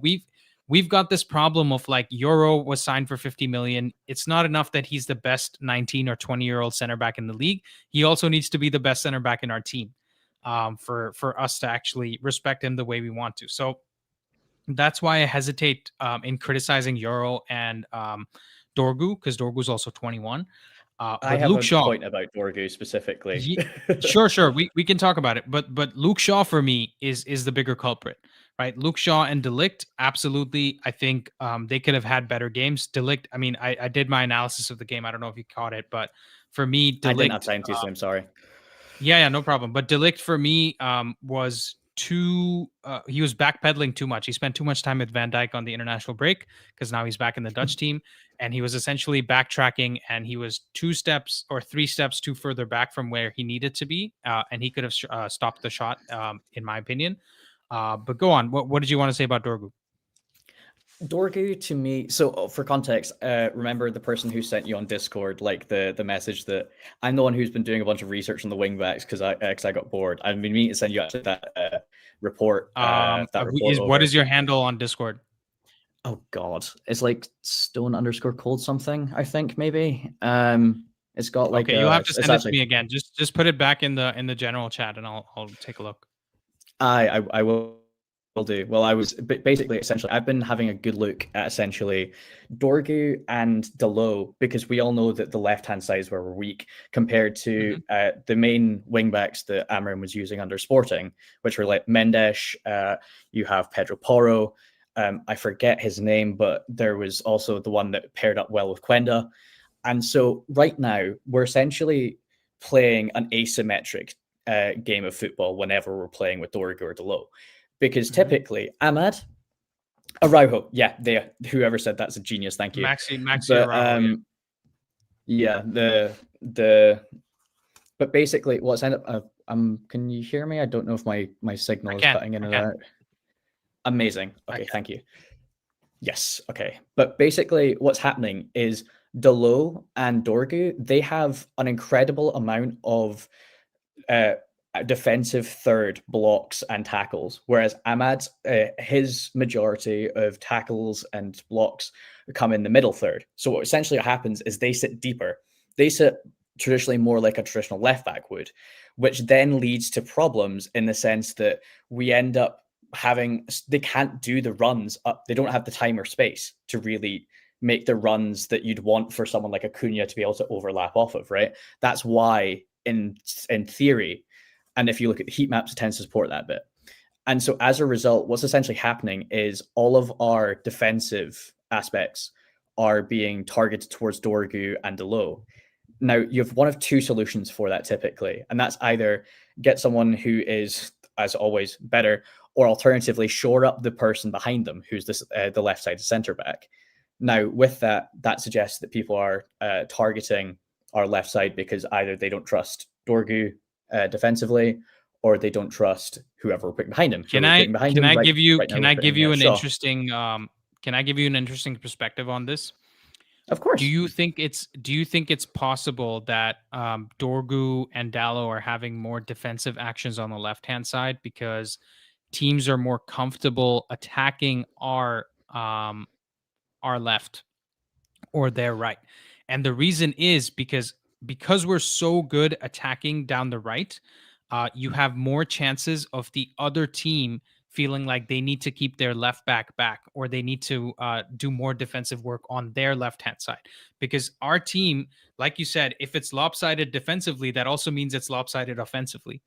we've got this problem of like Euro was signed for 50 million. It's not enough that he's the best 19 or 20-year-old center back in the league. He also needs to be the best center back in our team for us to actually respect him the way we want to. So that's why I hesitate in criticizing Euro and Dorgu, because Dorgu's also 21. I have Luke Shaw point about Dorgu specifically. Sure. We can talk about it. But Luke Shaw for me is the bigger culprit. Right, Luke Shaw and De Ligt, absolutely. I think they could have had better games. De Ligt, I mean, I did my analysis of the game. I don't know if you caught it, but for me, De Ligt, I didn't have time to, so I'm sorry. Yeah, no problem. But De Ligt for me was too. He was backpedaling too much. He spent too much time with Van Dijk on the international break because now he's back in the Dutch team, and he was essentially backtracking, and he was 2 steps or 3 steps too further back from where he needed to be, and he could have stopped the shot, in my opinion. But go on. What did you want to say about Dorgu? Dorgu to me, so for context, remember the person who sent you on Discord, like the message that I'm the one who's been doing a bunch of research on the wingbacks because I got bored. I've been meaning to send you actually that report. What is your handle on Discord? Oh God, it's like stone_cold something. I think maybe. It's got like. Okay, you'll have to send it to me again. Just put it back in the general chat, and I'll take a look. I will do. Well, I was essentially, I've been having a good look at essentially Dorgu and Dalot because we all know that the left-hand sides were weak compared to the main wingbacks that Amrin was using under Sporting, which were like Mendes, you have Pedro Porro, I forget his name, but there was also the one that paired up well with Quenda. And so right now, we're essentially playing an asymmetric game of football whenever we're playing with Dorgu or Dalot. Because typically, Ahmad, Araujo, yeah, whoever said that's a genius, thank you. Maxi Araujo. Yeah, but basically, what's ended up, can you hear me? I don't know if my signal is cutting in and out. Amazing. Okay, thank you. Yes, okay. But basically, what's happening is Dalot and Dorgu, they have an incredible amount of defensive third blocks and tackles, whereas Ahmad's his majority of tackles and blocks come in the middle third. So what essentially happens is they sit deeper. They sit traditionally more like a traditional left back would, which then leads to problems in the sense that we end up they can't do the runs up. They don't have the time or space to really make the runs that you'd want for someone like Acuna to be able to overlap off of, right? That's why in theory, and if you look at the heat maps, it tends to support that bit. And so as a result, what's essentially happening is all of our defensive aspects are being targeted towards Dorgu and Delo. Now, you have one of two solutions for that typically, and that's either get someone who is, as always, better, or alternatively, shore up the person behind them, who's the left-sided centre back. Now, with that, that suggests that people are targeting our left side because either they don't trust Dorgu defensively, or they don't trust whoever we're putting behind him. Can I give you an interesting perspective on this? Of course. Do you think it's possible that Dorgu and Dallo are having more defensive actions on the left-hand side because teams are more comfortable attacking our left or their right? And the reason is because we're so good attacking down the right, you have more chances of the other team feeling like they need to keep their left back, or they need to do more defensive work on their left-hand side. Because our team, like you said, if it's lopsided defensively, that also means it's lopsided offensively,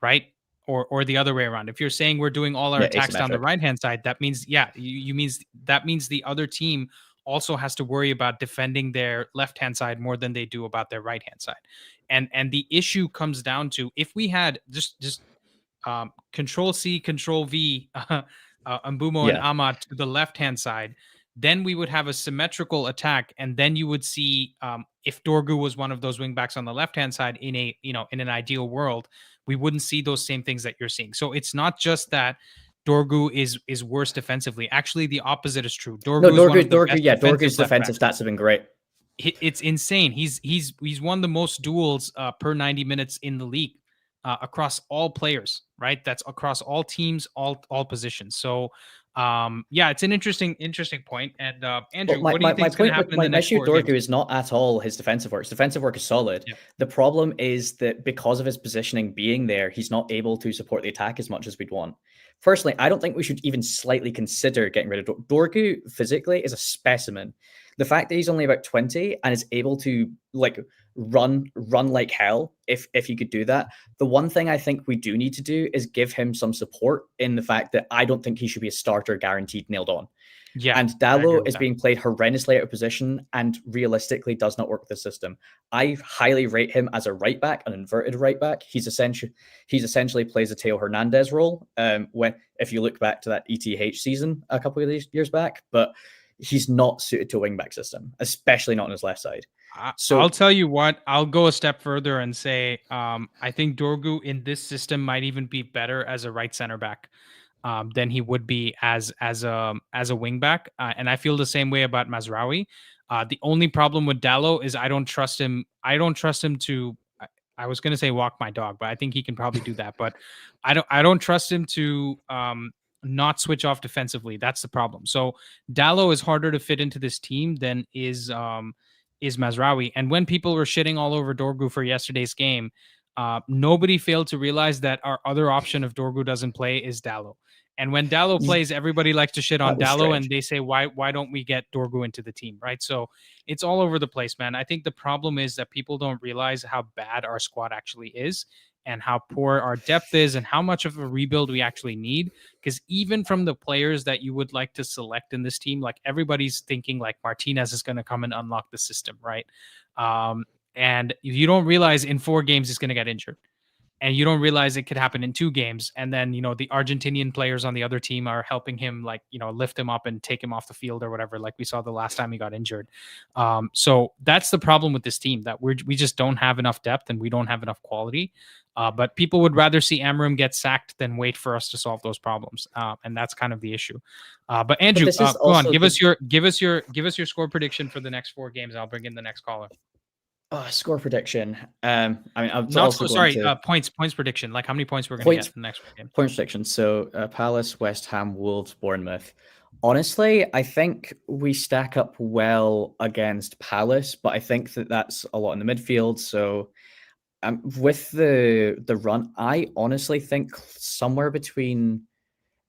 right? Or the other way around. If you're saying we're doing all our attacks down the right-hand side, that means, that means the other team also has to worry about defending their left-hand side more than they do about their right-hand side. And the issue comes down to, if we had just Control C, Control V, Mbumo and Ahmad to the left-hand side, then we would have a symmetrical attack, and then you would see if Dorgu was one of those wingbacks on the left-hand side in an ideal world, we wouldn't see those same things that you're seeing. So it's not just that Dorgu is worse defensively. Actually, the opposite is true. Dorgu's defensive stats have been great. It's insane. He's won the most duels per 90 minutes in the league across all players, right? That's across all teams, all positions. So it's an interesting point. And Andrew, what do you think is going to happen in the next 4 games? Dorgu is not at all his defensive work. His defensive work is solid. Yeah. The problem is that because of his positioning being there, he's not able to support the attack as much as we'd want. Personally, I don't think we should even slightly consider getting rid of Dorgu. Physically is a specimen. The fact that he's only about 20 and is able to run like hell, if he could do that. The one thing I think we do need to do is give him some support in the fact that I don't think he should be a starter guaranteed nailed on. Yeah, and Dallo is being played horrendously out of position and realistically does not work with the system. I highly rate him as a right back, an inverted right back. He's essentially plays a Teo Hernandez role. If you look back to that ETH season a couple of these years back, but he's not suited to a wingback system, especially not on his left side. So I'll tell you what, I'll go a step further and say I think Dorgu in this system might even be better as a right center back than he would be as a wing back. And I feel the same way about Mazraoui. The only problem with Dallo is I don't trust him. I don't trust him to. I was going to say walk my dog, but I think he can probably do that. But I don't trust him to not switch off defensively. That's the problem. So Dallo is harder to fit into this team than is Mazraoui. And when people were shitting all over Dorgu for yesterday's game, nobody failed to realize that our other option if Dorgu doesn't play is Dallo. And when Dallo plays, everybody likes to shit on Dallo, strange. And they say, why don't we get Dorgu into the team, right? So it's all over the place, man. I think the problem is that people don't realize how bad our squad actually is and how poor our depth is and how much of a rebuild we actually need. Because even from the players that you would like to select in this team, like everybody's thinking like Martinez is going to come and unlock the system, right? And you don't realize in 4 games he's going to get injured. And you don't realize it could happen in 2 games. And then, the Argentinian players on the other team are helping him, lift him up and take him off the field or whatever, like we saw the last time he got injured. So that's the problem with this team, that we just don't have enough depth and we don't have enough quality. But people would rather see Amram get sacked than wait for us to solve those problems. And that's kind of the issue. But Andrew, go on, give us your score prediction for the next 4 games. I'll bring in the next caller. Score prediction. Points prediction. Like how many points we're going to get in the next game. Points prediction. So Palace, West Ham, Wolves, Bournemouth. Honestly, I think we stack up well against Palace, but I think that's a lot in the midfield. So with the run, I honestly think somewhere between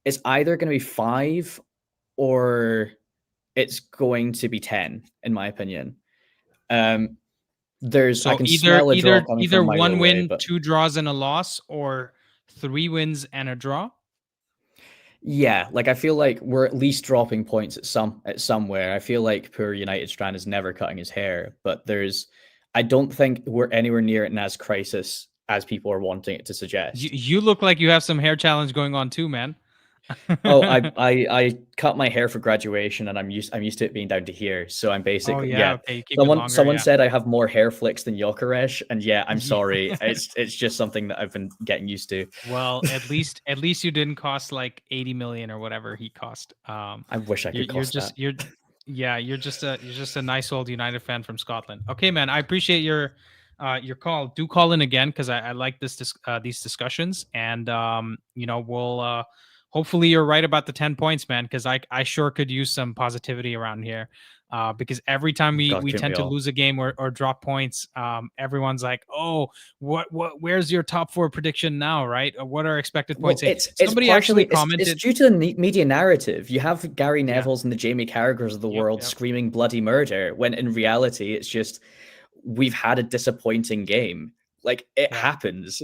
it's either going to be 5 or it's going to be 10, in my opinion. I So can either smell a draw either coming either from a mile one away, win, but 2 draws and a loss, or 3 wins and a draw. yeah, like I feel like we're at least dropping points at somewhere. I feel like poor United Strand is never cutting his hair, but I don't think we're anywhere near an as crisis as people are wanting it to suggest. You look like you have some hair challenge going on too, man. Oh, I cut my hair for graduation, and I'm used to it being down to here. So I'm basically Okay, you keep it longer, Someone said I have more hair flicks than Jokeresh, and yeah, I'm sorry. It's just something that I've been getting used to. Well, at least you didn't cost like 80 million or whatever he cost. I wish I could cost that. You're just a nice old United fan from Scotland. Okay, man, I appreciate your call. Do call in again, because I like these discussions, and we'll hopefully you're right about the 10 points, man, because I sure could use some positivity around here. Because every time we tend to lose a game or drop points, everyone's like, "Oh, where's your top 4 prediction now?" Right? What are expected points? Well, Somebody actually commented. It's due to the media narrative. You have Gary Neville's and the Jamie Carragher's of the world screaming bloody murder, when in reality it's just we've had a disappointing game. Like it happens.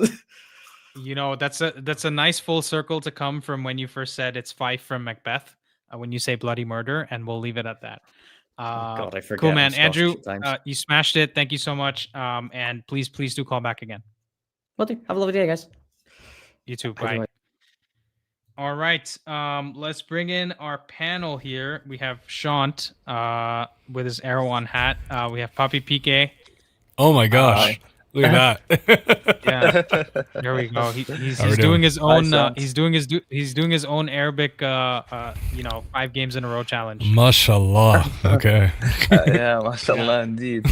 That's a nice full circle to come from when you first said it's Fife from Macbeth, when you say bloody murder, and we'll leave it at that. God, I forget. Cool, man. Andrew, you smashed it. Thank you so much. And please do call back again. Will do. Have a lovely day, guys. You too. Bye. All right. Let's bring in our panel here. We have Shant with his Erewhon hat. We have Papi Pique. Oh my gosh. Look at that. Yeah. There we go. He's doing his own he's doing his own Arabic 5 games in a row challenge. Mashallah. Okay. Yeah, mashallah indeed.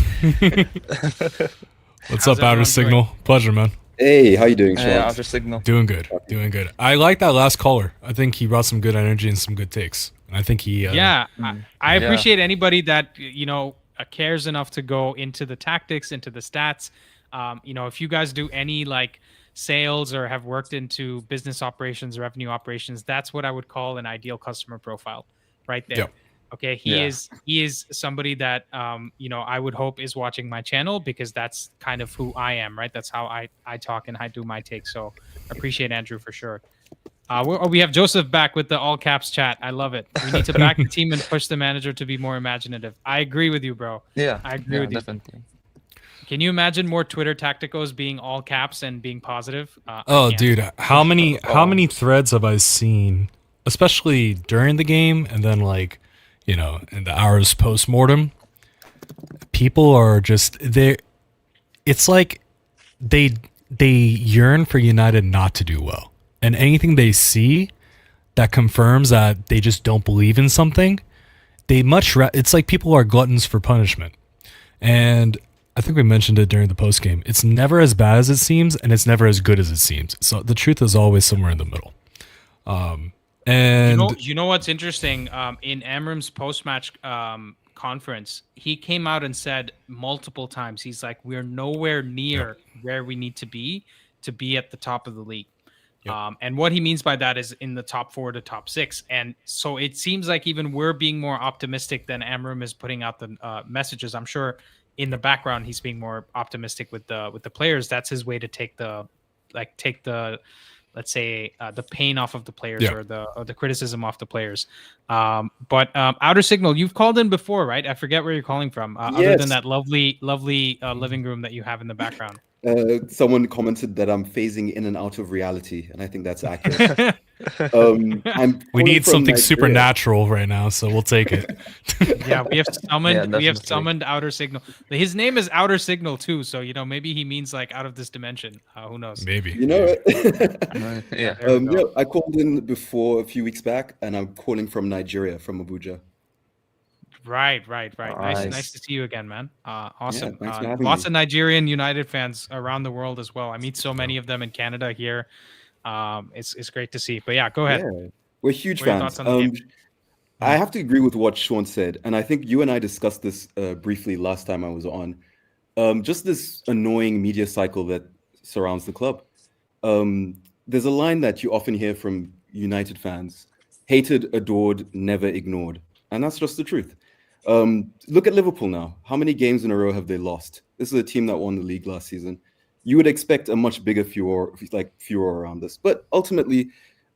What's up, Outer Signal? Doing? Pleasure, man. Hey, how you doing, Sean? Hey, Outer Signal. Doing good. I like that last caller. I think he brought some good energy and some good takes. And I think he I appreciate anybody that cares enough to go into the tactics, into the stats. If you guys do any like sales or have worked into business operations, revenue operations, that's what I would call an ideal customer profile right there. Yep. Okay. He is somebody that, I would hope is watching my channel, because that's kind of who I am, right? That's how I talk and I do my take. So appreciate Andrew for sure. We have Joseph back with the all caps chat. I love it. We need to back the team and push the manager to be more imaginative. I agree with you, bro. Yeah. I agree with you. Definitely. Can you imagine more Twitter tacticos being all caps and being positive? Dude, how many threads have I seen, especially during the game and then like, in the hours post-mortem? People are just it's like they yearn for United not to do well. And anything they see that confirms that they just don't believe in something, it's like people are gluttons for punishment. And I think we mentioned it during the post game. It's never as bad as it seems, and it's never as good as it seems. So the truth is always somewhere in the middle. And you know what's interesting? In Amram's post-match conference, he came out and said multiple times, he's like, we're nowhere near where we need to be at the top of the league. Yep. And what he means by that is in the top 4 to top 6. And so it seems like even we're being more optimistic than Amram is putting out the messages. I'm sure in the background he's being more optimistic with the players. That's his way to take the let's say the pain off of the players, or the criticism off the players. But Outer Signal, you've called in before, right? I forget where you're calling from. Other than that lovely living room that you have in the background. Someone commented that I'm phasing in and out of reality, and I think that's accurate. We need something supernatural right now, so we'll take it. Yeah, we have summoned Outer Signal. His name is Outer Signal too, so maybe he means like out of this dimension. Who knows? Maybe. I called in before a few weeks back, and I'm calling from Nigeria, from Abuja. Right. Nice to see you again, man. Awesome. Thanks for having lots me. of Nigerian United fans around the world as well. I meet so many of them in Canada here. It's great to see. But yeah, go ahead. Yeah, we're huge fans. I have to agree with what Sean said, and I think you and I discussed this briefly last time I was on. Just this annoying media cycle that surrounds the club. There's a line that you often hear from United fans. Hated, adored, never ignored. And that's just the truth. Look at Liverpool now. How many games in a row have they lost? This is a team that won the league last season. You would expect a much bigger furor around this. But ultimately,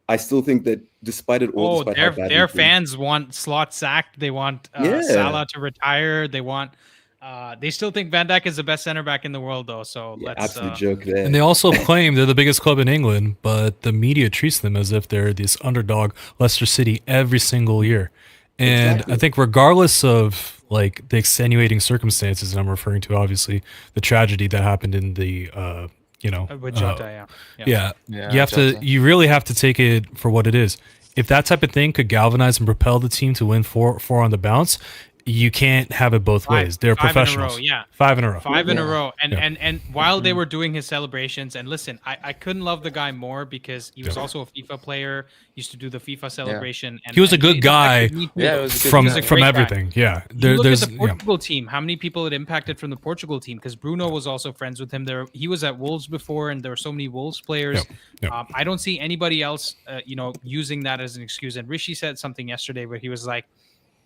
I still think that despite it all, despite how bad their fans want Slot sacked. They want Salah to retire. They still think Van Dijk is the best center back in the world, though. So let's absolute joke there. And they also claim they're the biggest club in England, but the media treats them as if they're this underdog Leicester City every single year. And Exactly. I think regardless of like the extenuating circumstances, and I'm referring to obviously the tragedy that happened in the with Jota, yeah, you really have to take it for what it is. If that type of thing could galvanize and propel the team to win four on the bounce, you can't have it both ways. They're professionals. Five in a row. Five in a row. And while they were doing his celebrations, and listen, I couldn't love the guy more because he was also a FIFA player, used to do the FIFA celebration. And he was a good guy from everything. Guy. Yeah. Look at the Portugal team, how many people it impacted from the Portugal team, because Bruno was also friends with him. He was at Wolves before, and there were so many Wolves players. I don't see anybody else using that as an excuse. And Rishi said something yesterday where he was like,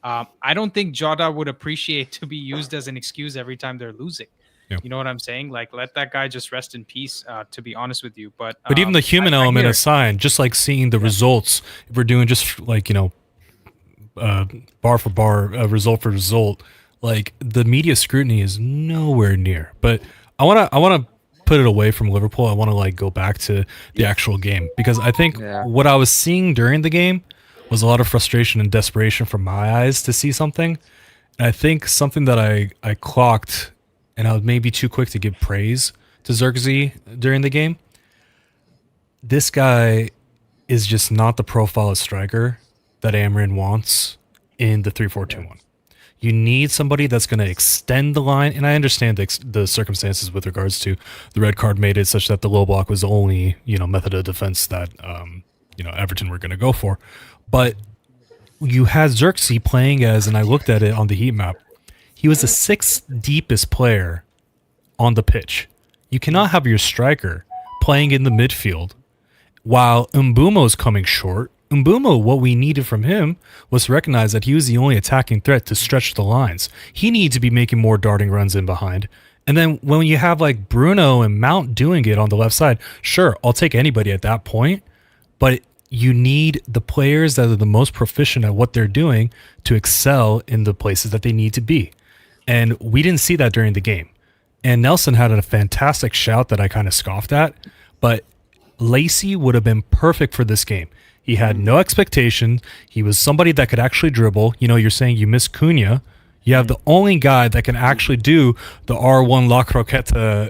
I don't think Jota would appreciate to be used as an excuse every time they're losing. Yep. You know what I'm saying? Like, let that guy just rest in peace, to be honest with you. But even the human element aside, just like seeing the results, if we're doing just like, bar for bar, result for result, like the media scrutiny is nowhere near. But I want to put it away from Liverpool. I want to like go back to the actual game, because I think what I was seeing during the game was a lot of frustration and desperation from my eyes to see something. And I think something that I clocked, and I was maybe too quick to give praise to Zirkzee during the game. This guy is just not the profile of striker that Amarin wants in the 3-4-2-1. You need somebody that's going to extend the line, and I understand the circumstances with regards to the red card made it such that the low block was the only method of defense that Everton were going to go for. But you had Zirkzee playing as, and I looked at it on the heat map, he was the sixth deepest player on the pitch. You cannot have your striker playing in the midfield while Mbeumo's coming short. Mbeumo, what we needed from him was to recognize that he was the only attacking threat to stretch the lines. He needed to be making more darting runs in behind. And then when you have like Bruno and Mount doing it on the left side, sure, I'll take anybody at that point, but you need the players that are the most proficient at what they're doing to excel in the places that they need to be. And we didn't see that during the game. And Nelson had a fantastic shout that I kind of scoffed at, but Lacey would have been perfect for this game. He had no expectation. He was somebody that could actually dribble. You're saying you miss Cunha. You have the only guy that can actually do the R1 La Croqueta,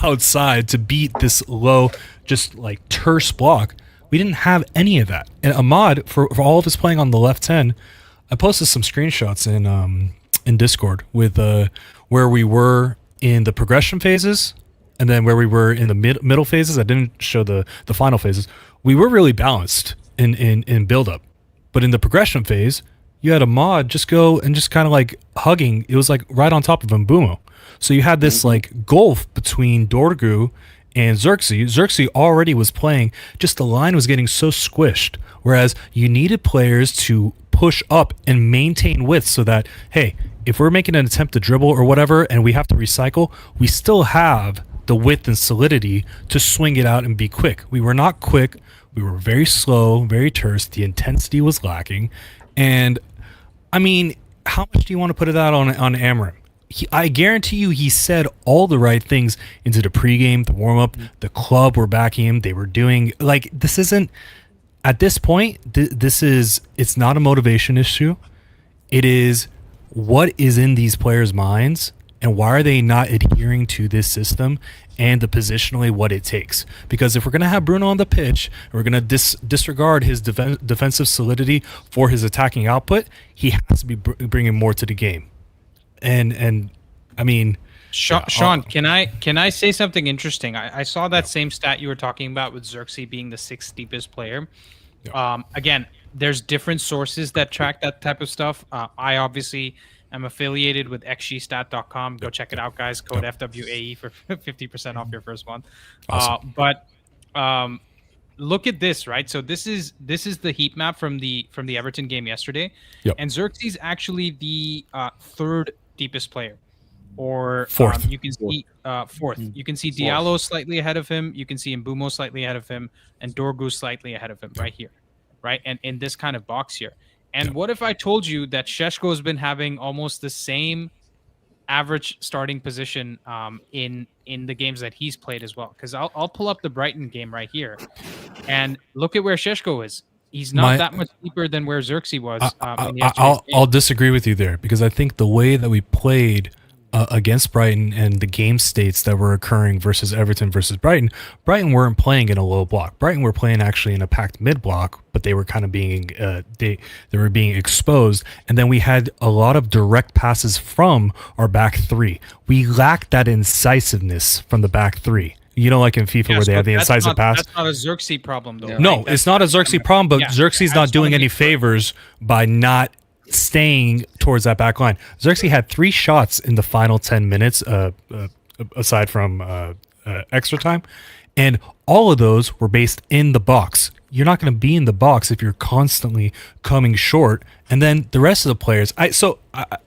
outside to beat this low, just like terse block. We didn't have any of that. And Ahmad, for all of his playing on the left 10, I posted some screenshots in Discord with where we were in the progression phases and then where we were in the middle phases. I didn't show the final phases. We were really balanced in build-up. But in the progression phase, you had Ahmad just go and just kind of like hugging. It was like right on top of Mbeumo. So you had this like gulf between Dorgu and Zirkzee. Zirkzee already was playing, just the line was getting so squished, whereas you needed players to push up and maintain width so that, hey, if we're making an attempt to dribble or whatever and we have to recycle, we still have the width and solidity to swing it out and be quick. We were not quick. We were very slow, very terse. The intensity was lacking. And, I mean, how much do you want to put it out on Amarim? I guarantee you he said all the right things into the pregame, the warm-up, the club were backing him. They were doing, like, this isn't, at this point, it's not a motivation issue. It is what is in these players' minds and why are they not adhering to this system and the positionally what it takes. Because if we're going to have Bruno on the pitch, and we're going to disregard his defensive solidity for his attacking output, he has to be bringing more to the game. And I mean, Sean, can I say something interesting? I saw that same stat you were talking about with Zirkzee being the sixth deepest player. Again, there's different sources that track that type of stuff. I obviously am affiliated with xgstat.com. Go check it out, guys. Code FWAE for 50% off your first month. Awesome. But look at this, right? So this is the heat map from the Everton game yesterday, Yep. and Zirkzee's actually the third deepest player, or Fourth. you can see fourth. You can see Diallo slightly ahead of him. You can see Mbumo slightly ahead of him, and Dorgu slightly ahead of him, right here, right, and in this kind of box here. And what if I told you that Šeško has been having almost the same average starting position in the games that he's played as well? Because I'll pull up the Brighton game right here, and look at where Šeško is. He's not that much deeper than where Zirkzee was in yesterday's game. I'll disagree with you there, because I think the way that we played against Brighton and the game states that were occurring versus Everton versus Brighton weren't playing in a low block. Brighton were playing actually in a packed mid block, but they were kind of being they were being exposed, and then we had a lot of direct passes from our back three. We lacked that incisiveness from the back three. You know, like in FIFA where they have the incisive pass. That's not a Zirkzee problem, though. No, right? it's not a Zirkzee problem, but Zirkzee's not doing any favors by not staying towards that back line. Zirkzee had 3 shots in the final 10 minutes, aside from extra time, and all of those were based in the box. You're not going to be in the box if you're constantly coming short. And then the rest of the players,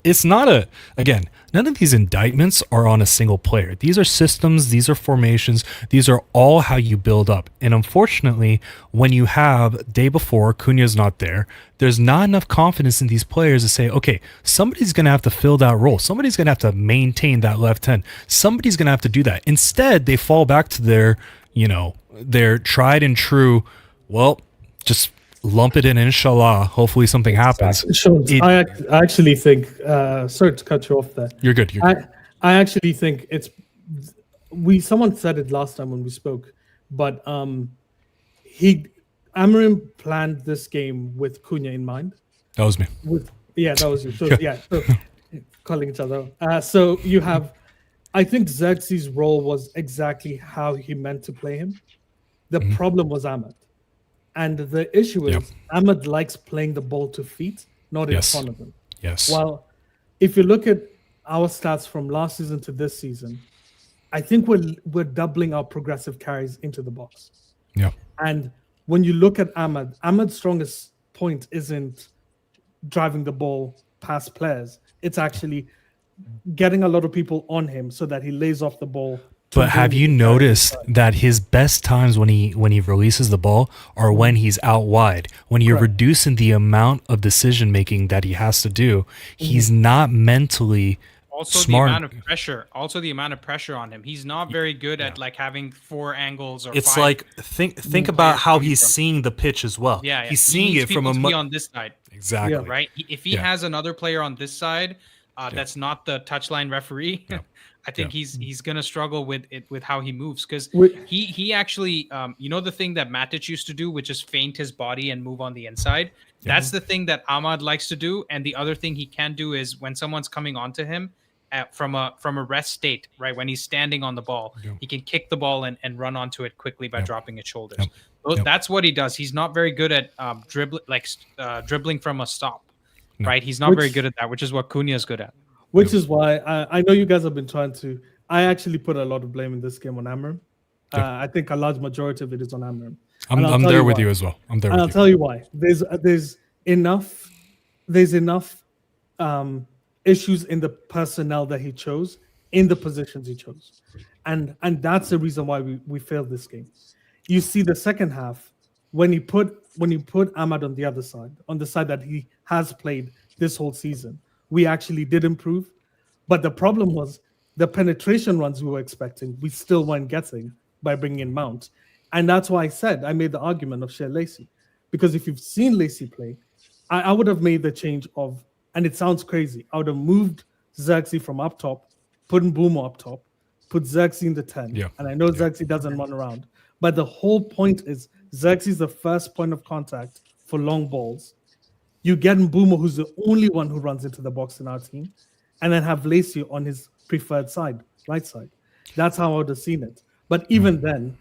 it's not again, none of these indictments are on a single player. These are systems, these are formations, these are all how you build up. And unfortunately, when you have day before, Cunha's not there, there's not enough confidence in these players to say, okay, somebody's going to have to fill that role. Somebody's going to have to maintain that left hand. Somebody's going to have to do that. Instead, they fall back to their tried and true, well, just lump it in, inshallah. Hopefully something happens. Sean, I actually think, sorry to cut you off there. You're good. I actually think someone said it last time when we spoke, but Amorim planned this game with Cunha in mind. That was me. That was you. So calling each other. So you have, I think Zirkzee's role was exactly how he meant to play him. The problem was Ahmed. And the issue is Ahmed likes playing the ball to feet, not in front of him. Yes. Well, if you look at our stats from last season to this season, I think we're doubling our progressive carries into the box. Yeah. And when you look at Ahmed's strongest point isn't driving the ball past players. It's actually getting a lot of people on him so that he lays off the ball. But have you noticed that his best times when he releases the ball are when he's out wide? When you're reducing the amount of decision making that he has to do, he's not mentally smart. The amount of pressure on him. He's not very good at like having 4 angles or it's 5. like think about how he's seeing the pitch as well. Yeah. He's seeing it from on this side. Exactly. Right. If he has another player on this side, that's not the touchline referee. I think he's gonna struggle with how he moves, because he actually the thing that Matic used to do, which is feint his body and move on the inside. That's the thing that Ahmad likes to do, and the other thing he can do is when someone's coming onto him from a rest state, right, when he's standing on the ball, he can kick the ball and run onto it quickly by dropping his shoulders. That's what he does. He's not very good at dribbling from a stop, right? He's not very good at that, which is what Cunha is good at. Which is why I know you guys have been trying to. I actually put a lot of blame in this game on Amorim. I think a large majority of it is on Amorim. I'm there with you as well. I'll tell you why. There's enough issues in the personnel that he chose, in the positions he chose, and that's the reason why we failed this game. You see, the second half when you put Ahmad on the side that he has played this whole season, we actually did improve. But the problem was the penetration runs we were expecting, we still weren't getting by bringing in Mount. And that's why I made the argument of Shea Lacey. Because if you've seen Lacey play, I would have made the change of, and it sounds crazy, I would have moved Zirkzee from up top, put Mbumo up top, put Zirkzee in the 10. Yeah. And I know Zirkzee doesn't run around. But the whole point is Zirkzee is the first point of contact for long balls. You get Mbumo, who's the only one who runs into the box in our team, and then have Lacey on his preferred side, right side. That's how I would have seen it. But even then,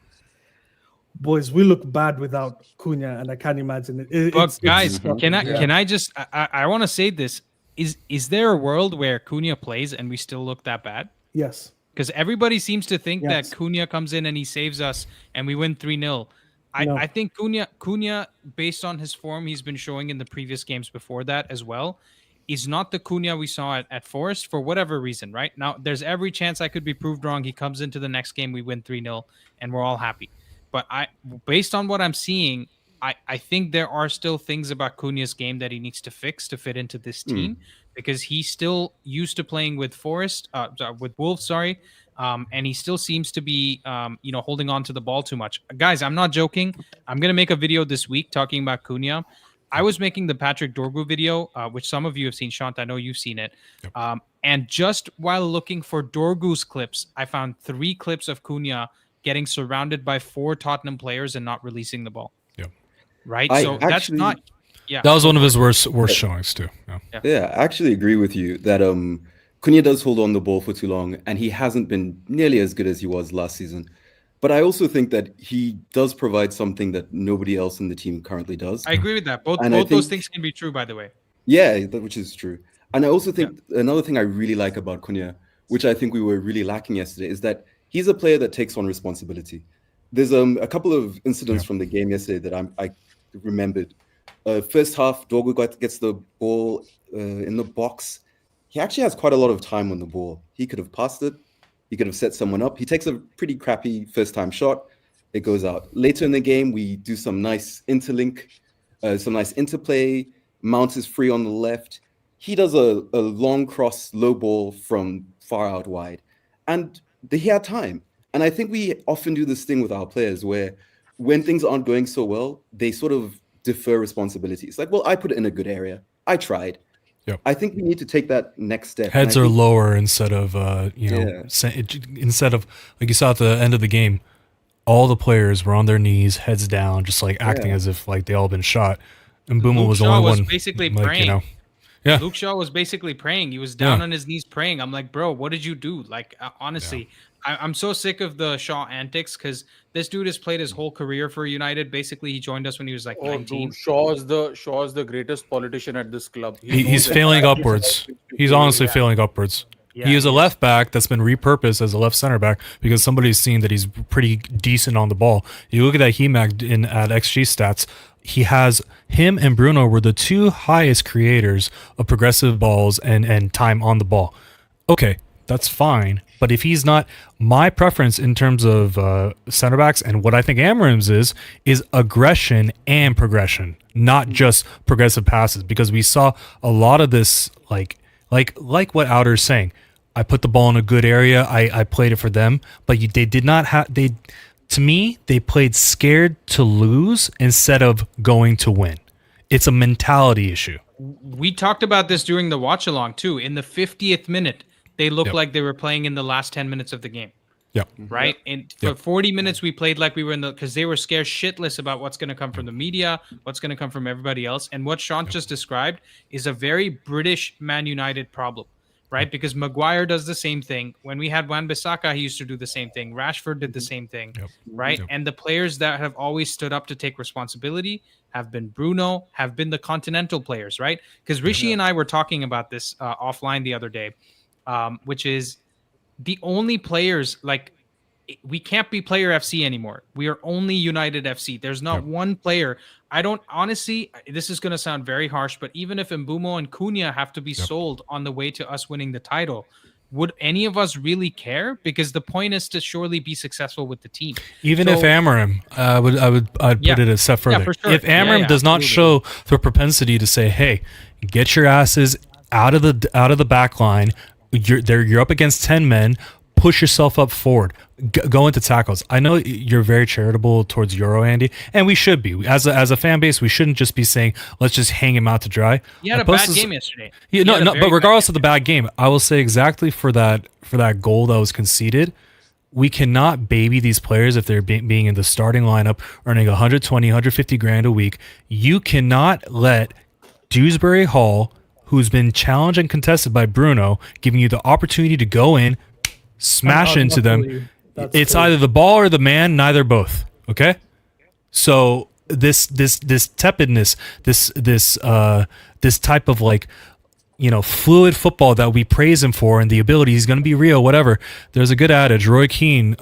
boys, we look bad without Cunha, and I can't imagine it. But guys, can I just I want to say this. Is there a world where Cunha plays and we still look that bad? Yes. Because everybody seems to think that Cunha comes in and he saves us and we win 3-0. No. I think Cunha, based on his form he's been showing in the previous games before that as well, is not the Cunha we saw at Forest for whatever reason, right? Now, there's every chance I could be proved wrong. He comes into the next game, we win 3-0, and we're all happy. But based on what I'm seeing, I think there are still things about Cunha's game that he needs to fix to fit into this team because he's still used to playing with with Wolves, sorry. And he still seems to be, holding on to the ball too much. Guys, I'm not joking. I'm going to make a video this week talking about Cunha. I was making the Patrick Dorgu video, which some of you have seen. Shant, I know you've seen it. Yep. And just while looking for Dorgu's clips, I found 3 clips of Cunha getting surrounded by 4 Tottenham players and not releasing the ball. Yep. Right? I So that's actually- not... Yeah. That was one of his worst showings too. Yeah. Yeah, I actually agree with you that Cunha does hold on the ball for too long, and he hasn't been nearly as good as he was last season. But I also think that he does provide something that nobody else in the team currently does. I agree with that. Both And I those think- things can be true, by the way. Yeah, which is true. And I also think another thing I really like about Cunha, which I think we were really lacking yesterday, is that he's a player that takes on responsibility. There's a couple of incidents from the game yesterday that I remembered. First half, Dorgu gets the ball in the box. He actually has quite a lot of time on the ball. He could have passed it. He could have set someone up. He takes a pretty crappy first-time shot. It goes out. Later in the game, we do some nice interlink, some nice interplay. Mount is free on the left. He does a long cross, low ball from far out wide. And he had time. And I think we often do this thing with our players where when things aren't going so well, they sort of defer responsibilities. Like, well, I put it in a good area. I tried. Yep. I think we need to take that next step. Heads And I are think- lower instead of instead of like you saw at the end of the game, all the players were on their knees, heads down, just like acting as if like they all been shot. And Boomer Luke was the Shaw only was one basically like, praying. Yeah. Luke Shaw was basically praying. He was down Yeah. on his knees praying. I'm like, bro, what did you do? Like, honestly, I'm so sick of the Shaw antics because this dude has played his whole career for United. Basically, he joined us when he was like 19. Dude, Shaw is the greatest politician at this club. He's knows failing exactly upwards. how to He's do it. honestly failing upwards. Yeah, He is a he left back that's been repurposed as a left center back because somebody's seen that he's pretty decent on the ball. You look at that HEMAC at XG stats, he has him and Bruno were the 2 highest creators of progressive balls and time on the ball. Okay, that's fine. But if he's not, my preference in terms of center backs and what I think Amarim's is aggression and progression, not just progressive passes. Because we saw a lot of this, like what Outer's saying. I put the ball in a good area. I played it for them, but they did not have they. To me, they played scared to lose instead of going to win. It's a mentality issue. We talked about this during the watch along too. In the 50th minute, they looked like they were playing in the last 10 minutes of the game. Yeah. Right. And for 40 minutes, we played like we were because they were scared shitless about what's going to come from the media, what's going to come from everybody else. And what Sean just described is a very British Man United problem, right? Because Maguire does the same thing. When we had Wan-Bissaka, he used to do the same thing. Rashford did the same thing, right? Yep. And the players that have always stood up to take responsibility have been Bruno, have been the continental players, right? Because Rishi and I were talking about this offline the other day, which is the only players, like, we can't be Player FC anymore. We are only United FC. There's not one player. I don't, honestly, this is going to sound very harsh, but even if Mbumo and Cunha have to be sold on the way to us winning the title, would any of us really care? Because the point is to surely be successful with the team. Even So- if Amarim, I'd put it a step further. for sure. If Amarim does not show the propensity to say, "Hey, get your asses out of the back line. You're up against 10 men. Push yourself up forward. Go into tackles." I know you're very charitable towards Euro, Andy, and we should be. As a fan base, we shouldn't just be saying, "Let's just hang him out to dry." He had a bad game yesterday. Yeah, but regardless of the bad game, I will say exactly for that goal that was conceded, we cannot baby these players if they're being in the starting lineup, earning 120, 150 grand a week. You cannot let Dewsbury Hall, who's been challenged and contested by Bruno, giving you the opportunity to go in, smash into them. It's either the ball or the man, neither both. Okay? So this tepidness, this type of like fluid football that we praise him for, and the ability he's going to be real, whatever. There's a good adage. Roy Keane,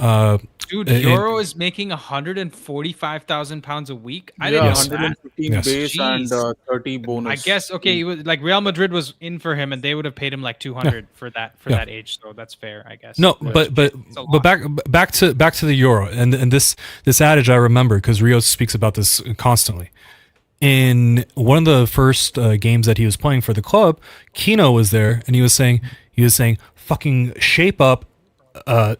dude, Euro is making 145,000 pounds a week. I didn't know that. 115 Yes. base and Jeez. 30 bonus. I guess okay. He was like Real Madrid was in for him, and they would have paid him like 200 for that age. So that's fair, I guess. No, but back to the Euro and this adage I remember because Rio speaks about this constantly. In one of the first games that he was playing for the club, Kino was there, and he was saying, "Fucking shape up.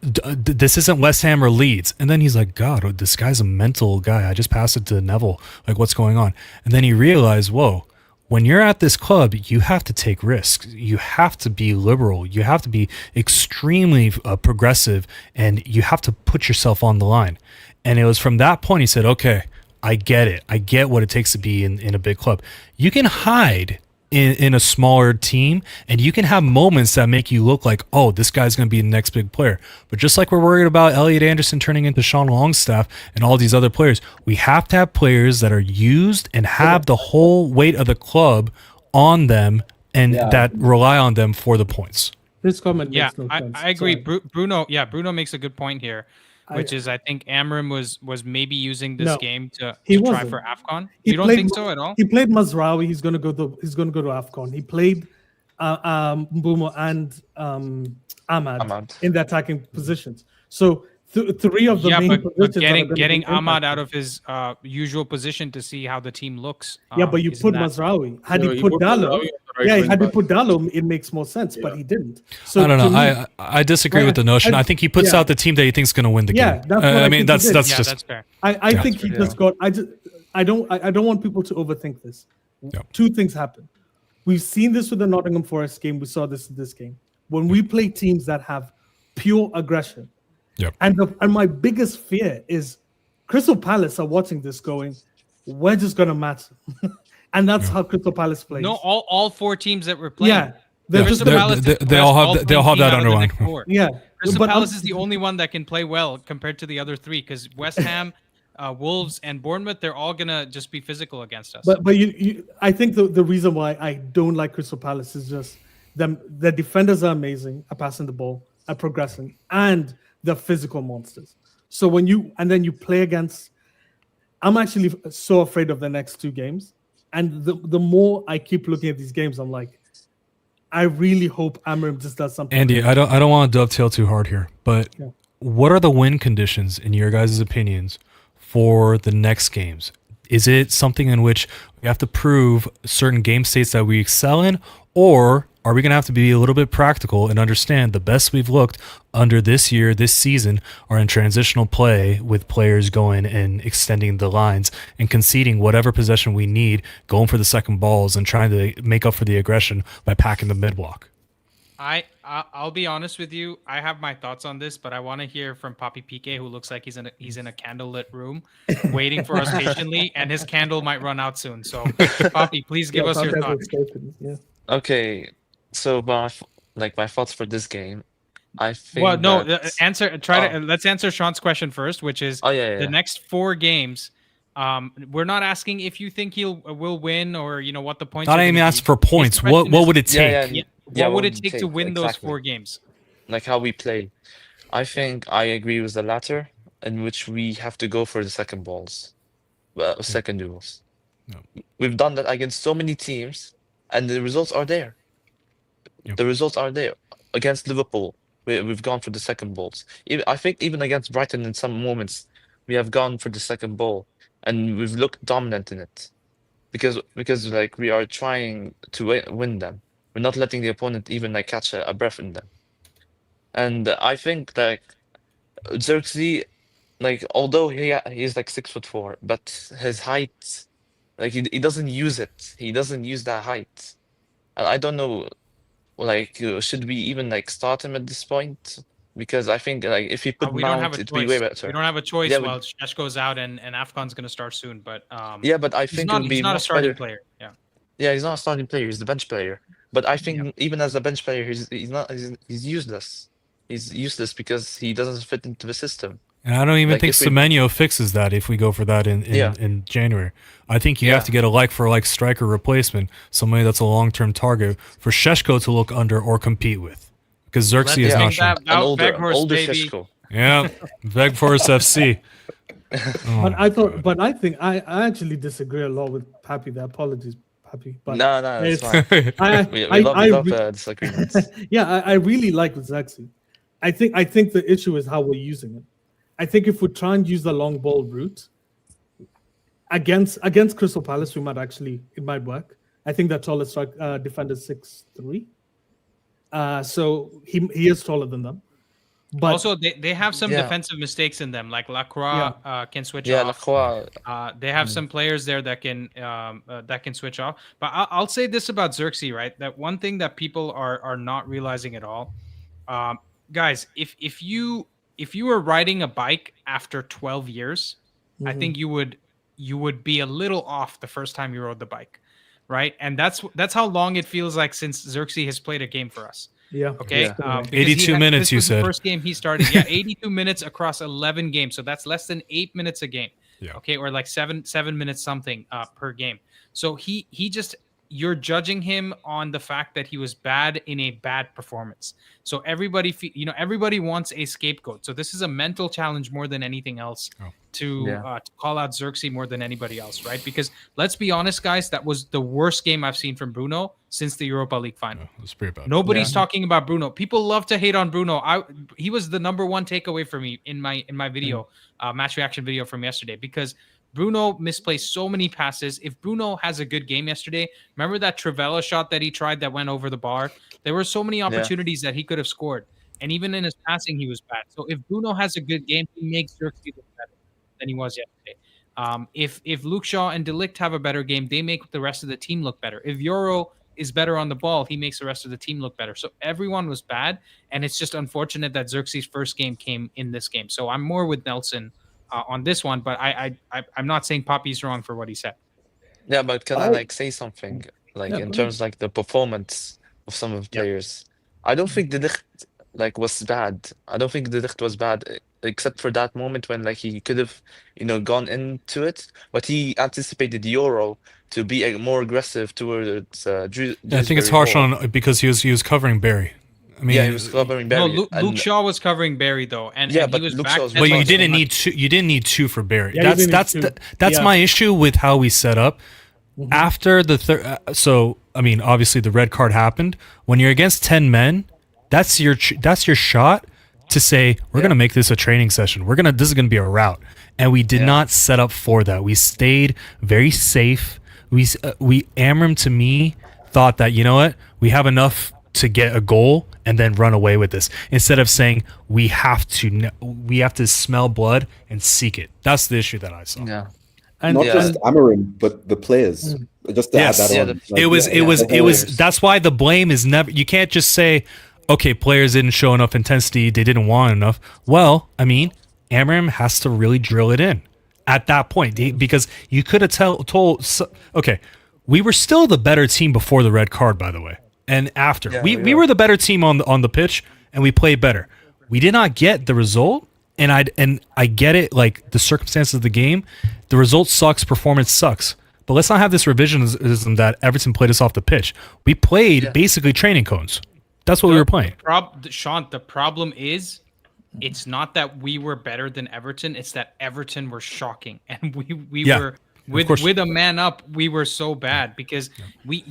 This isn't West Ham or Leeds." And then he's like, "God, this guy's a mental guy. I just passed it to Neville. Like, what's going on?" And then he realized, whoa. When you're at this club, you have to take risks. You have to be liberal. You have to be extremely progressive, and you have to put yourself on the line. And it was from that point he said, okay, I get it. I get what it takes to be in a big club. You can hide in a smaller team, and you can have moments that make you look like, oh, this guy's going to be the next big player. But just like we're worried about Elliot Anderson turning into Sean Longstaff and all these other players, we have to have players that are used and have the whole weight of the club on them and that rely on them for the points. This comment Yeah, makes no sense. I agree. Sorry. Bruno makes a good point here, which is I think Amram was maybe using this No, game to he try wasn't. for AFCON. He You don't played think so at all? He played Mazraoui. He's gonna go to AFCON. He played Mbumo and Ahmad in the attacking positions. So three of the main but positions. getting Ahmad out of his usual position to see how the team looks. But you isn't put that- Mazraoui. Had Yeah, you he put put Dallo, Mazraoui on the right had wing you put Dallo, it makes more sense. But he didn't. So I don't to know. me- I disagree with the notion. I think he puts out the team that he thinks is going to win the game. That's what I I mean, think he that's did. just that's fair. I think he just got. I don't want people to overthink this. Two things happen. We've seen this with the Nottingham Forest game. We saw this in this game. When we play teams that have pure aggression, and my biggest fear is Crystal Palace are watching this going, we're just gonna match them. And that's how Crystal Palace plays. No, all four teams that we're playing. They all have that underlying. Crystal Palace is the only one that can play well compared to the other three because West Ham, Wolves, and Bournemouth, they're all gonna just be physical against us. But I think the reason why I don't like Crystal Palace is just them. The defenders are amazing at passing the ball, at progressing, and they're physical monsters. So when you play against, I'm actually so afraid of the next two games. And the more I keep looking at these games, I'm like, I really hope Amram just does something. Andy, I don't want to dovetail too hard here, but what are the win conditions in your guys' opinions for the next games? Is it something in which we have to prove certain game states that we excel in, or are we going to have to be a little bit practical and understand the best we've looked under this season are in transitional play with players going and extending the lines and conceding whatever possession we need, going for the second balls and trying to make up for the aggression by packing the mid-block? I'll be honest with you. I have my thoughts on this, but I want to hear from Papi Pique, who looks like he's in a candlelit room, waiting for us patiently, and his candle might run out soon. So, Papi, please give us your thoughts. Okay, so my thoughts for this game, I think. Well, no, that- let's answer Sean's question first, which is the next four games. We're not asking if you think will win or what the points. Not even ask for points. What would it take? What would it take to win those 4 games? Like how we play. I think I agree with the latter, in which we have to go for the second balls, second duels. We've done that against so many teams, and the results are there. The results are there. Against Liverpool, we've gone for the second balls. I think even against Brighton in some moments, we have gone for the second ball, and we've looked dominant in it. Because like we are trying to win them. We're not letting the opponent even catch a breath in them. And I think Zirkzee, although he's 6'4", but his height, he doesn't use it. He doesn't use that height. And I don't know, should we even start him at this point? Because I think if he put Mount, it'd be way better. We don't have a choice while Shesh goes out and Afcon's going to start soon. But but I think he's not a starting player. Yeah, he's not a starting player. He's the bench player. But I think even as a bench player, he's useless. He's useless because he doesn't fit into the system. And I don't even Like, think if we- Semenyo fixes that if we go for that in January. I think you have to get a like-for-like striker replacement, somebody that's a long-term target for Sheshko to look under or compete with. Because Zirkzee is Let's not bring sure. that an out, older Veghorst, baby. Sheshko. Yeah, Veghorst FC. Oh But my I thought, God. but I think I actually disagree a lot with Pappy. The apologies, Pappy. But No, it's fine. I, We I, love, I we love re- disagreements. yeah, I really like Zirkzee. I think the issue is how we're using it. I think if we try and use the long ball route against Crystal Palace, it might work. I think that tallest defender is 6'3". So he is taller than them. But Also, they have some Yeah. defensive mistakes in them, like Lacroix can switch Yeah, off. Lacroix. They have some players there that can switch off. But I'll say this about Zirkzee, right? That one thing that people are not realizing at all, guys. If you were riding a bike after 12 years, I think you would be a little off the first time you rode the bike, right? And that's how long it feels like since Zirkzee has played a game for us. yeah, Okay. Yeah. Because 82 minutes, this you was the said. first game he started. Yeah, 82 minutes across 11 games. So that's less than 8 minutes a game. Yeah. Okay, or like seven minutes something per game. So he just, you're judging him on the fact that he was bad in a bad performance. So everybody wants a scapegoat. So this is a mental challenge more than anything else. To call out Zirkzee more than anybody else, right? Because let's be honest, guys, that was the worst game I've seen from Bruno since the Europa League final. That's pretty bad. Nobody's talking about Bruno. People love to hate on Bruno. He was the number one takeaway for me in my video, match reaction video from yesterday, because Bruno misplaced so many passes. If Bruno has a good game yesterday, remember that Trivela shot that he tried that went over the bar? There were so many opportunities that he could have scored. And even in his passing, he was bad. So if Bruno has a good game, he makes Zirkzee look better than he was yesterday. If Luke Shaw and Delict have a better game, they make the rest of the team look better. If Euro is better on the ball, he makes the rest of the team look better. So everyone was bad, and it's just unfortunate that Zirkzee's first game came in this game. So I'm more with Nelson on this one, but I'm not saying Poppy's wrong for what he said. Yeah, but can I say something in terms the performance of some of the players? I don't think De Ligt was bad. I don't think De Ligt was bad except for that moment when he could have gone into it, but he anticipated the Euro to be more aggressive towards I think it's harsh on because he was covering Barry. I mean, he was covering Barry. No, Luke Shaw was covering Barry though, and but he was Luke back. Shaw's well, you also didn't need two. You didn't need two for Barry. Yeah, That's my issue with how we set up. After the third, so I mean, obviously the red card happened. When you're against 10 men, that's your shot to say we're gonna make this a training session. This is gonna be a route, and we did not set up for that. We stayed very safe. Amram to me thought that we have enough to get a goal and then run away with this instead of saying we have to smell blood and seek it. That's the issue that I saw. Yeah. and Not just Amarim, but the players. Just to add that on. It was. That's why the blame is never. You can't just say, okay, players didn't show enough intensity. They didn't want enough. Well, I mean, Amarim has to really drill it in at that point because you could have told. Okay, we were still the better team before the red card, by the way, and after we were the better team on the pitch and we played better. We did not get the result, and I get it. Like the circumstances of the game, the result sucks. Performance sucks. But let's not have this revisionism that Everton played us off the pitch. We played basically training cones. That's what we were playing. Sean, the problem is it's not that we were better than Everton. It's that Everton were shocking. And we were, with a man up, we were so bad because we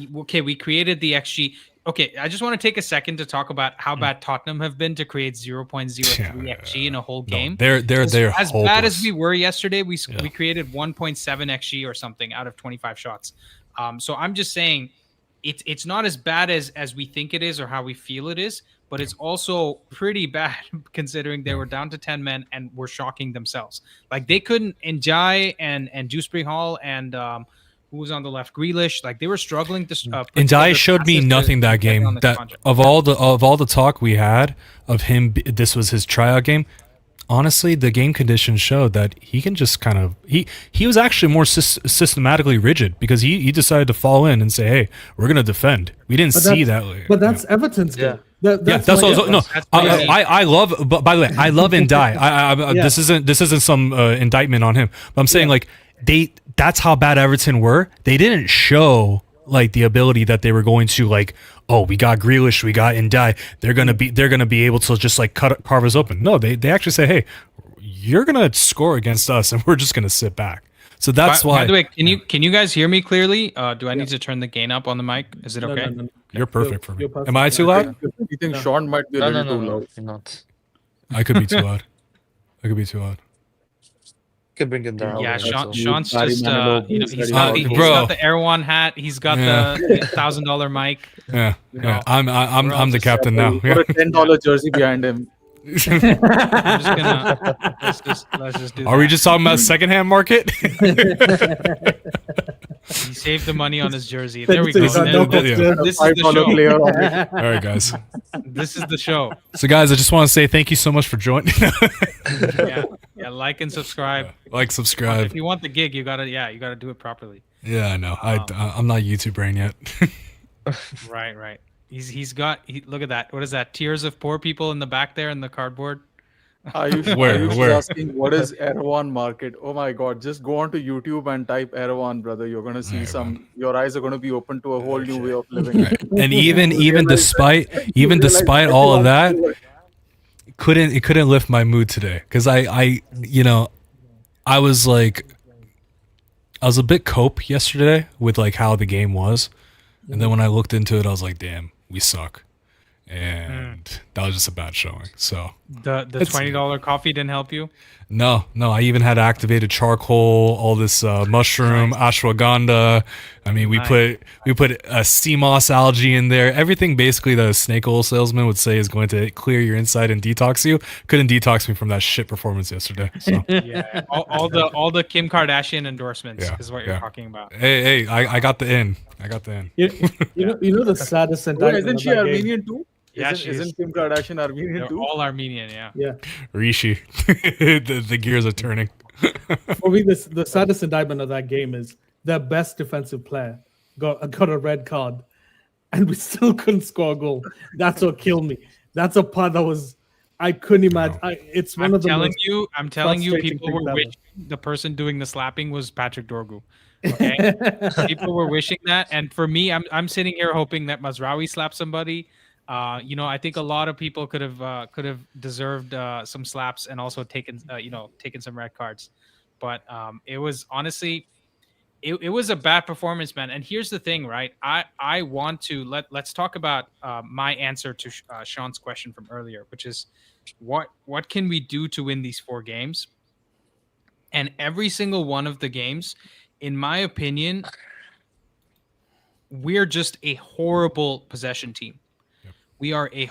created the XG. Okay, I just want to take a second to talk about how bad Tottenham have been to create 0.03 XG in a whole game. They're as hopeless. bad as we were yesterday. We created 1.7 XG or something out of 25 shots. So I'm just saying it's not as bad as we think it is or how we feel it is, but it's also pretty bad considering they were down to 10 men and were shocking themselves. Like they couldn't, Njai and Dewsbury Hall and who was on the left, Grealish, like they were struggling to. Njai showed me nothing that game. That of all the talk we had of him, this was his tryout game. Honestly, the game conditions showed that he can just kind of he was actually more systematically rigid because he decided to fall in and say, "Hey, we're gonna defend." We didn't see that. But that's Everton's game. That's that's why- what I was, no. That's crazy. I love. But by the way, I love Ndai. Yeah. This isn't some indictment on him. But I'm saying like that's how bad Everton were. They didn't show like the ability that they were going to like. Oh, we got Grealish, we got Ndai. They're gonna be able to just like carve us open. No, they actually say, hey, you're gonna score against us, and we're just gonna sit back. So that's why. By the way, can you guys hear me clearly? Do I need to turn the gain up on the mic? Is it No, okay? no. You're perfect for me. You're perfect. Am I too loud? You think Sean might be a No, little no, too no, loud? you're not. I could be too loud. You can bring it down. Yeah, that's all. Sean's Sorry, just man, he's sorry. got the Erewhon hat. He's got Yeah. the $1,000 mic. Yeah, know, I'm the captain now. Put a $10 jersey behind him. I'm just gonna let's just do. Are we that. just talking about secondhand market? He saved the money on his jersey. There we go. This is- No, yeah. This is the $5 show. player on it. All right, guys. This is the show. So, guys, I just want to say thank you so much for joining. Yeah, like and subscribe. Like, subscribe. If you want the gig, you gotta do it properly. Yeah, I know. I'm not YouTube brain yet. Right. Look at that. What is that? Tears of poor people in the back there in the cardboard. Where? Asking what is Erewhon market? Oh my God! Just go onto YouTube and type Erewhon, brother. You're gonna see your eyes are gonna be open to a whole new way of living. And even despite all of that, it couldn't lift my mood today because I was a bit cope yesterday with like how the game was, and then when I looked into it, I was like, damn, we suck. And that was just a bad showing. So The $20 coffee didn't help you. no, I even had activated charcoal, all this mushroom, ashwagandha. I mean, we put a sea moss algae in there. Everything basically that a snake oil salesman would say is going to clear your inside and detox you. Couldn't detox me from that shit performance yesterday. So Yeah, all the Kim Kardashian endorsements is what you're talking about. hey, I got the in. You know the saddest Wait, indictment isn't of she that game? Armenian too? Yeah, Isn't Kim Kardashian Armenian They're too? all Armenian. Yeah. Yeah. Rishi, the gears are turning. For me, the saddest indictment of that game is their best defensive player got a red card, and we still couldn't score a goal. That's what killed me. That's a part that was I couldn't imagine. It's one I'm of the telling most you, frustrating people things were ever. wishing the person doing the slapping was Patrick Dorgu. Okay, people were wishing that, and for me, I'm sitting here hoping that Mazraoui slapped somebody. I think a lot of people could have deserved some slaps and also taken some red cards, but it was honestly. It was a bad performance, man. And here's the thing, right? I want to let's talk about my answer to Sean's question from earlier, which is what can we do to win these 4 games? And every single one of the games, in my opinion, we're just a horrible possession team. We are a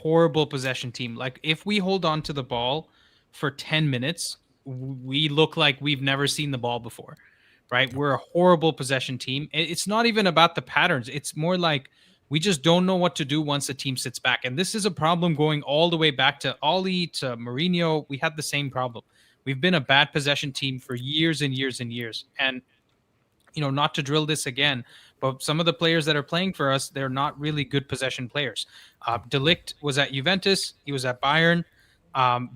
horrible possession team. Like if we hold on to the ball for 10 minutes, we look like we've never seen the ball before. Right? We're a horrible possession team. It's not even about the patterns. It's more like we just don't know what to do once the team sits back. And this is a problem going all the way back to Oli, to Mourinho. We had the same problem. We've been a bad possession team for years and years and years. And, not to drill this again, but some of the players that are playing for us, they're not really good possession players. De Ligt was at Juventus. He was at Bayern.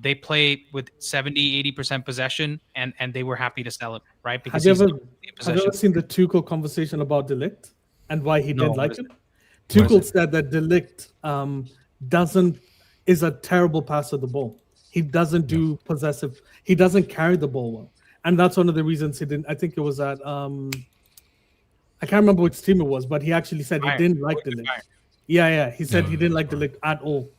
They play with 70-80% possession, and they were happy to sell him, right? Because Have you ever seen the Tuchel conversation about De Ligt and why he didn't like him? Tuchel said that De Ligt is a terrible passer of the ball. He doesn't do possessive. He doesn't carry the ball well, and that's one of the reasons he didn't. I think it was at I can't remember which team it was, but he actually said he didn't like De Ligt. Yeah, he said he didn't like De Ligt at all.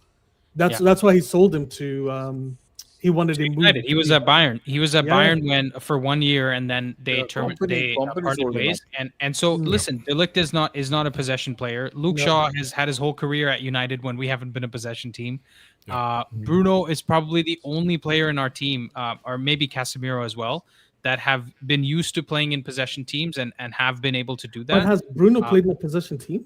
That's why he sold him to. He wanted him moved. He was at Bayern. He was at Bayern for 1 year, and then they parted ways. And so listen, De Ligt is not a possession player. Luke Shaw has had his whole career at United when we haven't been a possession team. Bruno is probably the only player in our team, or maybe Casemiro as well, that have been used to playing in possession teams and have been able to do that. But has Bruno played in a possession team?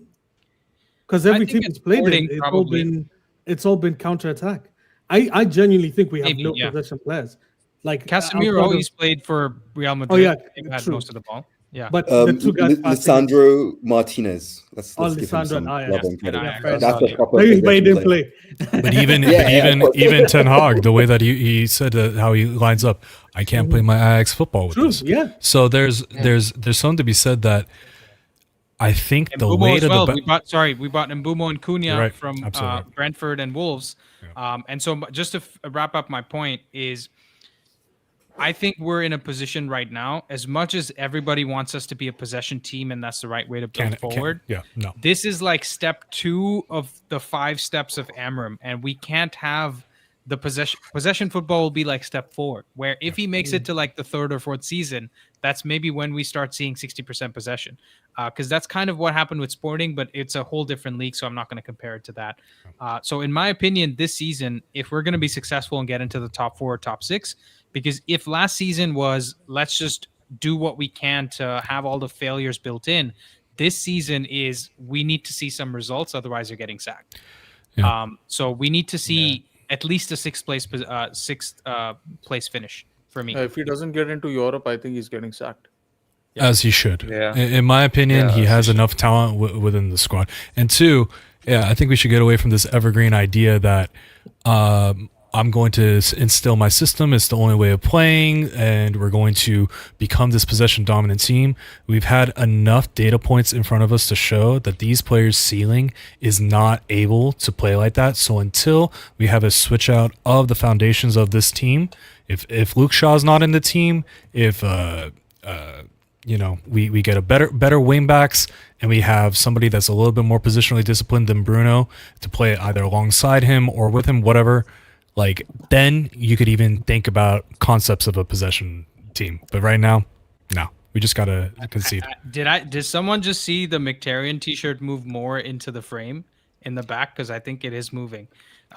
Because every team he's played in, it's all been counter-attack. I genuinely think we have possession players. Like Casemiro, he's played for Real Madrid. Oh yeah, he had most of the ball. Yeah. But the two guys passing. Lisandro Martinez. Let's give him Lisandro some and love Ajax. and credit. Yeah, fair That's enough. a proper But he possession didn't player. play. But even Yeah, of course. even Ten Hag, the way that he said how he lines up, I can't play my Ajax football with True, this. yeah. So there's something to be said that I think the Mbumo way as to well. the We bought Mbumo and Cunha Right, from absolutely right. Brentford and Wolves. And so just to wrap up my point is, I think we're in a position right now, as much as everybody wants us to be a possession team and that's the right way to build forward. No. This is like step 2 of the 5 steps of Amram, and we can't have the possession football will be like step 4, where if he makes it to like the 3rd or 4th season, that's maybe when we start seeing 60% possession, because that's kind of what happened with Sporting, but it's a whole different league, so I'm not going to compare it to that. So in my opinion, this season, if we're going to be successful and get into the top 4 or top 6, because if last season was let's just do what we can to have all the failures built in, this season is we need to see some results, otherwise you're getting sacked. Yeah. So we need to see at least a 6th place finish for me. If he doesn't get into Europe, I think he's getting sacked. As he should. Yeah. In my opinion, Yeah, he as he has should. enough talent within the squad. And 2, I think we should get away from this evergreen idea that I'm going to instill my system. It's the only way of playing, and we're going to become this possession dominant team. We've had enough data points in front of us to show that these players' ceiling is not able to play like that. So until we have a switch out of the foundations of this team, if Luke Shaw's not in the team, if we get a better wing backs, and we have somebody that's a little bit more positionally disciplined than Bruno to play either alongside him or with him, whatever. Like, then you could even think about concepts of a possession team. But right now, no. We just gotta concede. Did someone just see the Mkhitaryan t-shirt move more into the frame in the back? Because I think it is moving.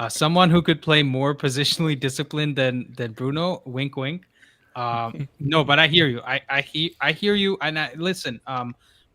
Someone who could play more positionally disciplined than Bruno. Wink, wink. No, but I hear you. I hear you. And listen.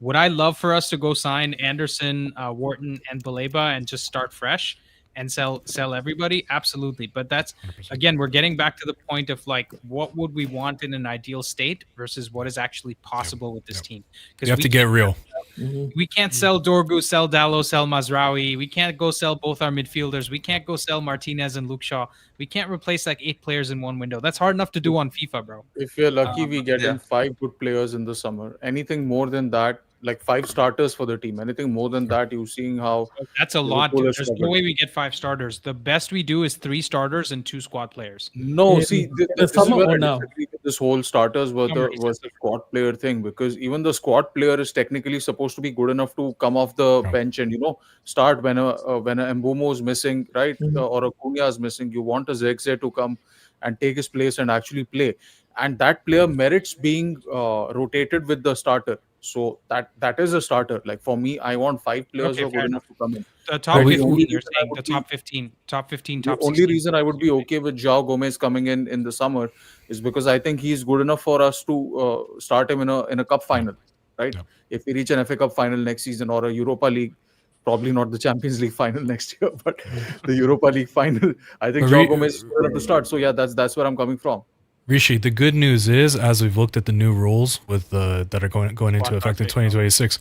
Would I love for us to go sign Anderson, Wharton, and Baleba and just start fresh and sell everybody? Absolutely. But that's 100%. again, we're getting back to the point of like, what would we want in an ideal state versus what is actually possible with this team? You have to get real. We can't sell Dorgu, sell Dallo, sell Mazraoui. We can't go sell both our midfielders. We can't go sell Martinez and Luke Shaw. We can't replace like 8 players in one window. That's hard enough to do on FIFA, bro. If we're lucky, we get yeah. in 5 good players in the summer. Anything more than that, like 5 starters for the team. Anything more than that, you're seeing how That's a lot. Liverpool has There's no struggled. way we get 5 starters. The best we do is 3 starters and 2 squad players. No, Yeah, see, the this is summer where or I now? disagree with this whole starters was Summer, the squad player thing, because even the squad player is technically supposed to be good enough to come off the Yeah. bench and start when a Mbumo is missing, right, or a Cunha is missing. You want a Zirkzee to come and take his place and actually play, and that player merits being rotated with the starter. So that is a starter. Like for me, I want 5 players Okay, who are fair good enough. enough to come in. The top Well, we- 15, only you're reason I saying would the be- top 15, top 15, The top only 16. reason I would be okay with João Gomez coming in the summer is because I think he's good enough for us to start him in a cup final, right? Yeah. If we reach an FA Cup final next season or a Europa League, probably not the Champions League final next year, but the Europa League final, I think But João re- Gomez is good enough to start. So yeah, that's where I'm coming from. Rishi, the good news is, as we've looked at the new rules with that are going into Squad effect in cost ratio. 2026,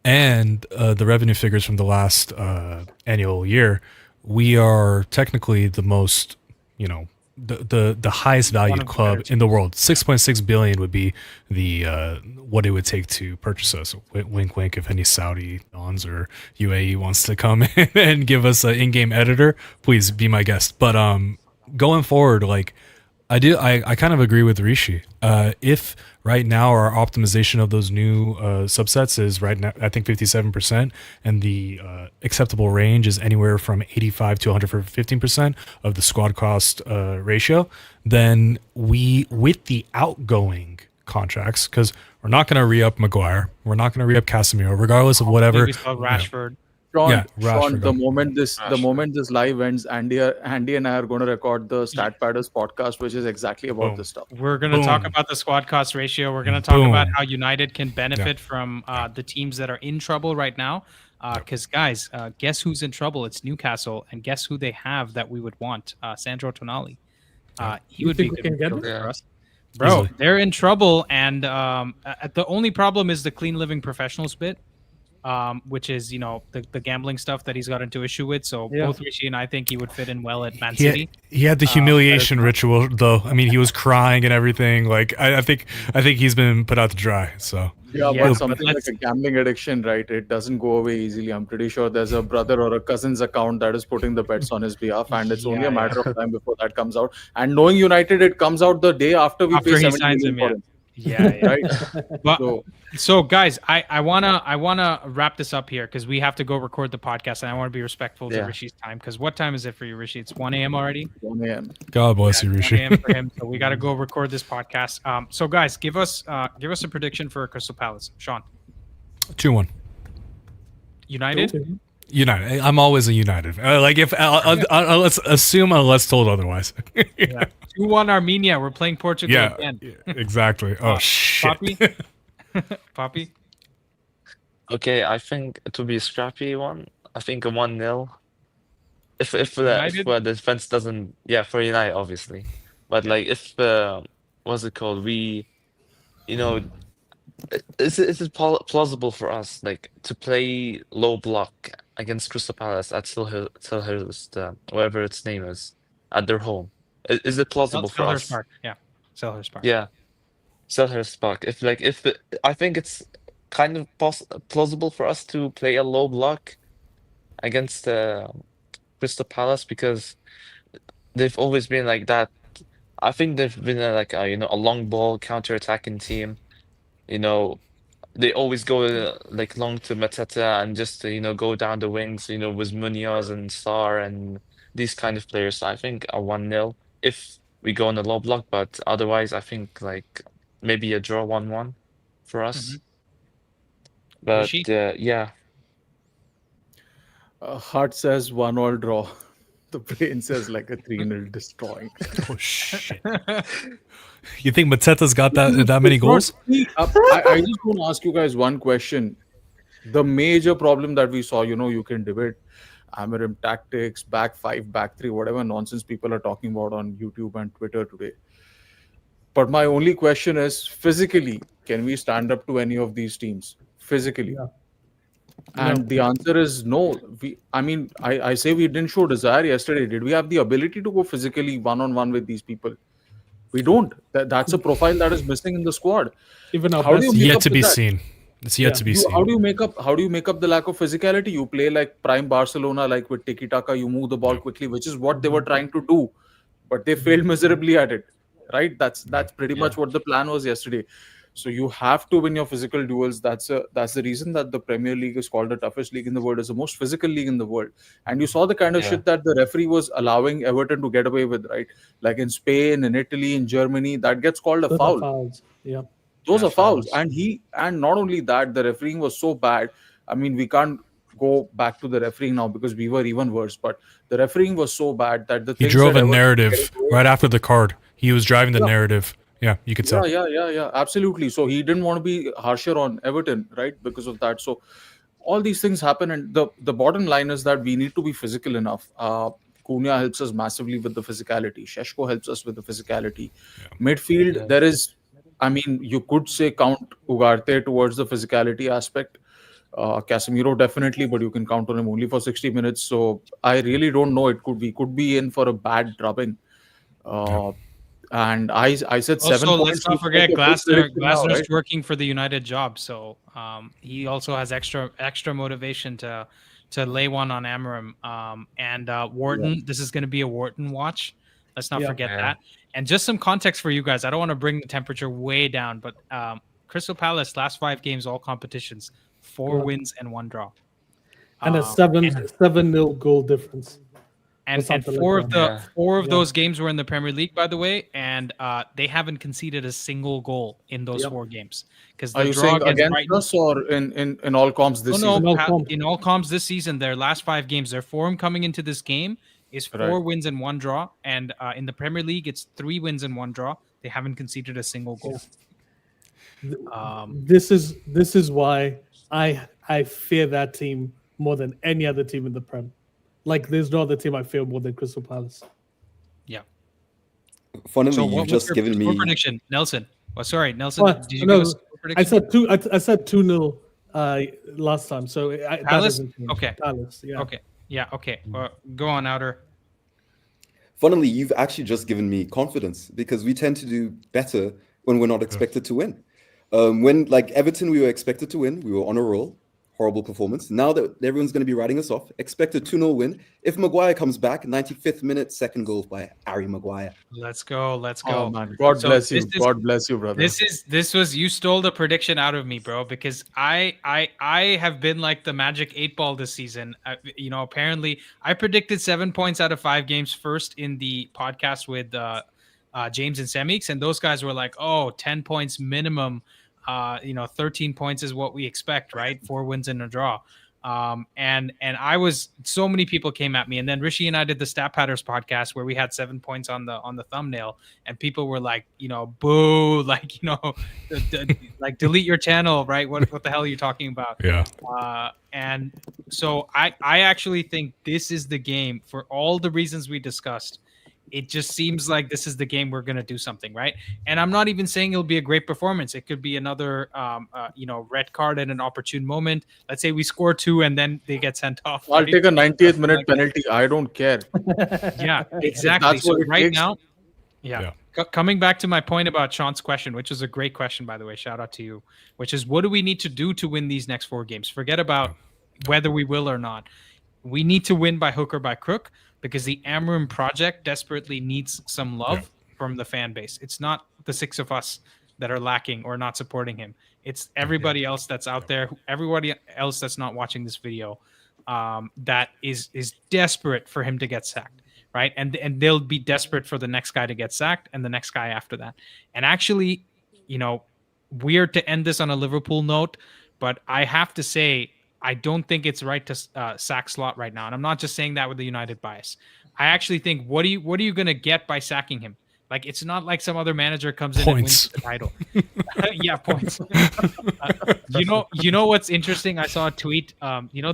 and the revenue figures from the last annual year, we are technically the most, the highest One valued of the club better in the world. 6.6 billion would be the what it would take to purchase us. Wink, wink. If any Saudi dons or UAE wants to come in and give us an in-game editor, please be my guest. But going forward, like. I kind of agree with Rishi. If right now our optimization of those new subsets is right now, I think 57%, and the acceptable range is anywhere from 85 to 115% of the squad cost ratio, then we, with the outgoing contracts, because we're not going to re-up Maguire, we're not going to re-up Casemiro, regardless of whatever. We saw Rashford. Sean, Yeah, Sean, Rashford. the moment this live ends, Andy and I are going to record the Stat Padders podcast, which is exactly about Boom. this stuff. We're going to talk Boom. about the squad cost ratio. We're going to talk about Boom. how United can benefit from the teams that are in trouble right now. Because, guys, guess who's in trouble? It's Newcastle. And guess who they have that we would want? Sandro Tonali. He You would be think a we good can get midfielder him? for us. Bro, Easily. they're in trouble, and the only problem is the clean living professionals bit, which is the gambling stuff that he's got into issue with. So Yeah. both Rishi and I think he would fit in well at Man He City. he had the humiliation ritual though. I mean, he was crying and everything. Like I think he's been put out to dry. So Yeah, Yeah, but but something like a gambling addiction, right? It doesn't go away easily. I'm pretty sure there's a brother or a cousin's account that is putting the bets on his behalf, and it's only a matter of time before that comes out. And knowing United, it comes out the day after we After pay he 70 signs million him, for him. yeah. Right? But So, so guys, I wanna wrap this up here because we have to go record the podcast, and I want to be respectful to Yeah. Rishi's time. Because what time is it for you, Rishi? It's 1 a.m. already. 1 a.m. God bless you, 1 Rishi. a.m. for him. So we got to go record this podcast. So guys, give us a prediction for Crystal Palace. Sean, 2-1. United. United. I'm always a United. Like if let's assume unless told otherwise. Yeah. 2-1 Armenia. We're playing Portugal Yeah, again. exactly. Oh shit. Poppy. Poppy. Okay, I think it will be a scrappy one. I think a 1-0. If United? the defense doesn't, yeah, for United obviously, but like if what's it called? We, you know, is it plausible for us like to play low block against Crystal Palace at Selhurst, whatever its name is, at their home? Is it plausible for Selhurst us? Park. Yeah. Selhurst Park. Yeah, Selhurst Park. I think it's kind of plausible for us to play a low block against Crystal Palace because they've always been like that. I think they've been like a long ball counter-attacking team. You know, they always go like long to Mateta and just go down the wings. With Munoz and Sarr and these kind of players. So I think a 1-0 if we go on a low block, but otherwise I think like maybe a draw 1-1 for us. But Rishi? yeah. Heart says 1-1 draw. The brain says like a 3-0 destroying. Oh shit. You think Mateta's got that many goals? I just want to ask you guys one question. The major problem that we saw, you can debate Amarim tactics, back 5, back 3, whatever nonsense people are talking about on YouTube and Twitter today. But my only question is, physically, can we stand up to any of these teams? Physically. Yeah. And the answer is no. I say we didn't show desire yesterday. Did we have the ability to go physically one-on-one with these people? We don't. That's a profile that is missing in the squad. Even our How do best you team. make Yet up to with be that? seen. It's yet to be seen. How do you make up the lack of physicality? You play like prime Barcelona, like with tiki taka. You move the ball quickly, which is what they were trying to do, but they failed miserably at it. Right? That's pretty much what the plan was yesterday. So you have to win your physical duels. That's the reason that the Premier League is called the toughest league in the world. It's the most physical league in the world. And you saw the kind of Yeah. shit that the referee was allowing Everton to get away with, right? Like in Spain, in Italy, in Germany, that gets called a Those are foul. fouls. Yeah. Those Yeah, are fouls. fouls. And not only that, the refereeing was so bad. I mean, we can't go back to the refereeing now because we were even worse. But the refereeing was so bad that the He things drove that a Everton were narrative getting away right after the card. He was driving the Yeah. narrative. Yeah, you could tell. Yeah, absolutely. So he didn't want to be harsher on Everton, right? Because of that. So all these things happen, and the bottom line is that we need to be physical enough. Cunha helps us massively with the physicality. Sheshko helps us with the physicality. Midfield, Yeah. there is, I mean, you could say count Ugarte towards the physicality aspect. Casemiro definitely, but you can count on him only for 60 minutes. So I really don't know. We could be in for a bad drubbing. And I said 7 Also, points. let's not looks forget like a good Glasner. prediction now, Glasner's right? working for the United job, so he also has extra motivation to lay one on Amarim. And Wharton. This is going to be a Wharton watch. Let's not Yeah. forget Yeah. that. And just some context for you guys. I don't want to bring the temperature way down, but Crystal Palace last 5 games, all competitions, 4 Yeah. wins and 1 draw. And a Um, 7-0 goal difference. And something like four of that. the Yeah. four of Yeah. those games were in the Premier League, by the way, and they haven't conceded a single goal in those Yep. 4 games. Because Are the you draw saying against against Brighton, us or in all comps this no, season? In all Pat, comps. in all comps this season, their last 5 games, their form coming into this game is 4 Right. wins and 1 draw, and in the Premier League, it's 3 wins and 1 draw. They haven't conceded a single goal. This is why I fear that team more than any other team in the Prem. Like there's no other team I fear more than Crystal Palace. Yeah. Funnily, So you've what's just your given score me prediction, Nelson? Well, sorry, Nelson. What? Did you give us a No, score prediction? I said 2-0 last time, so that Palace? doesn't change. Okay. Palace, yeah. Okay. Yeah. Okay. Go on, Outer. Funnily, you've actually just given me confidence because we tend to do better when we're not expected to win. When like Everton, we were expected to win. We were on a roll. Horrible performance. Now that everyone's going to be writing us off, expect a 2-0 win. If Maguire comes back, 95th minute, second goal by Harry Maguire. Let's go. Let's Oh go. man, God So bless you. this is- God bless you, brother. This was you stole the prediction out of me, bro, because I have been like the magic 8 ball this season. Apparently I predicted 7 points out of 5 games first in the podcast with James and Semix, and those guys were like, 10 points minimum. 13 points is what we expect, right? 4 wins and a draw. And I was, so many people came at me, and then Rishi and I did the Stat Patters podcast where we had 7 points on the thumbnail, and people were like, boo, like, like delete your channel, right? What the hell are you talking about? Yeah. And so I actually think this is the game for all the reasons we discussed. It just seems like this is the game we're going to do something, right? And I'm not even saying it'll be a great performance. It could be another, red card at an opportune moment. Let's say we score 2 and then they get sent off. I'll right? take a 90th minute penalty. I don't care. Yeah, exactly. That's what So it right takes. now, Yeah. Coming back to my point about Sean's question, which is a great question, by the way, shout out to you, which is what do we need to do to win these next 4 games? Forget about whether we will or not. We need to win by hook or by crook because the Amram project desperately needs some love from the fan base. It's not the 6 of us that are lacking or not supporting him. It's everybody else that's out there, everybody else that's not watching this video, that is desperate for him to get sacked, right? And they'll be desperate for the next guy to get sacked and the next guy after that. And actually, weird to end this on a Liverpool note, but I have to say, I don't think it's right to sack Slot right now. And I'm not just saying that with the United bias. I actually think, what are you going to get by sacking him? Like, it's not like some other manager comes in and wins the title. Yeah, points. You know what's interesting? I saw a tweet.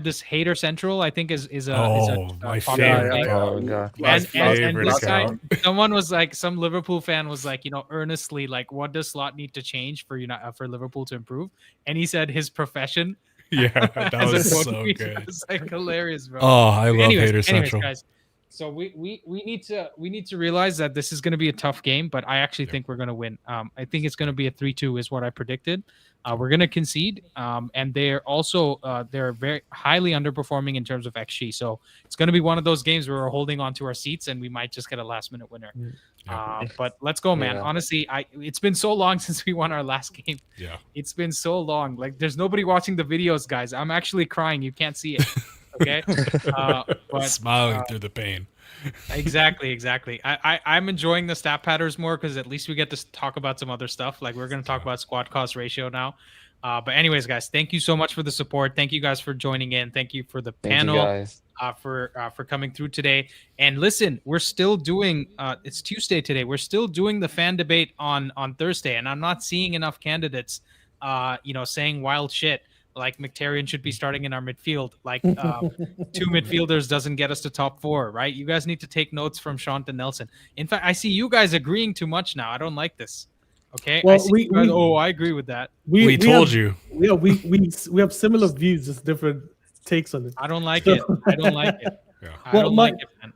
This Hater Central, I think is a my popular favorite page. Oh god. And favorite this guy, account. someone was like, some Liverpool fan was like, earnestly like, what does Slot need to change for for Liverpool to improve? And he said his profession. Yeah, that as a was quote so tweet. good. It was like hilarious, bro. Oh, I love anyways, Hater Central. guys. So we need to realize that this is going to be a tough game, but I actually think we're going to win. I think it's going to be a 3-2 is what I predicted. We're going to concede, and they're also they're very highly underperforming in terms of XG. So it's going to be one of those games where we're holding on to our seats and we might just get a last minute winner. But let's go, man. Yeah. Honestly, it's been so long since we won our last game. Yeah. It's been so long. Like, there's nobody watching the videos, guys. I'm actually crying. You can't see it. Okay. But Smiling through the pain. exactly. I'm enjoying the stat patterns more because at least we get to talk about some other stuff. Like, we're going to talk about squad cost ratio now. But anyways, guys, thank you so much for the support. Thank you guys for joining in. Thank you for the Thank you, panel. guys. For coming through today. And listen, we're still doing it's Tuesday today. We're still doing the fan debate on Thursday, and I'm not seeing enough candidates saying wild shit like Mkhitaryan should be starting in our midfield. Like 2 midfielders doesn't get us to top 4, right? You guys need to take notes from Sean and Nelson. In fact, I see you guys agreeing too much now. I don't like this. Okay. Well, I agree with that. We told have, you. Yeah, we have similar views, just different takes on it. I don't like it. I don't like it. Yeah. I don't like it, man.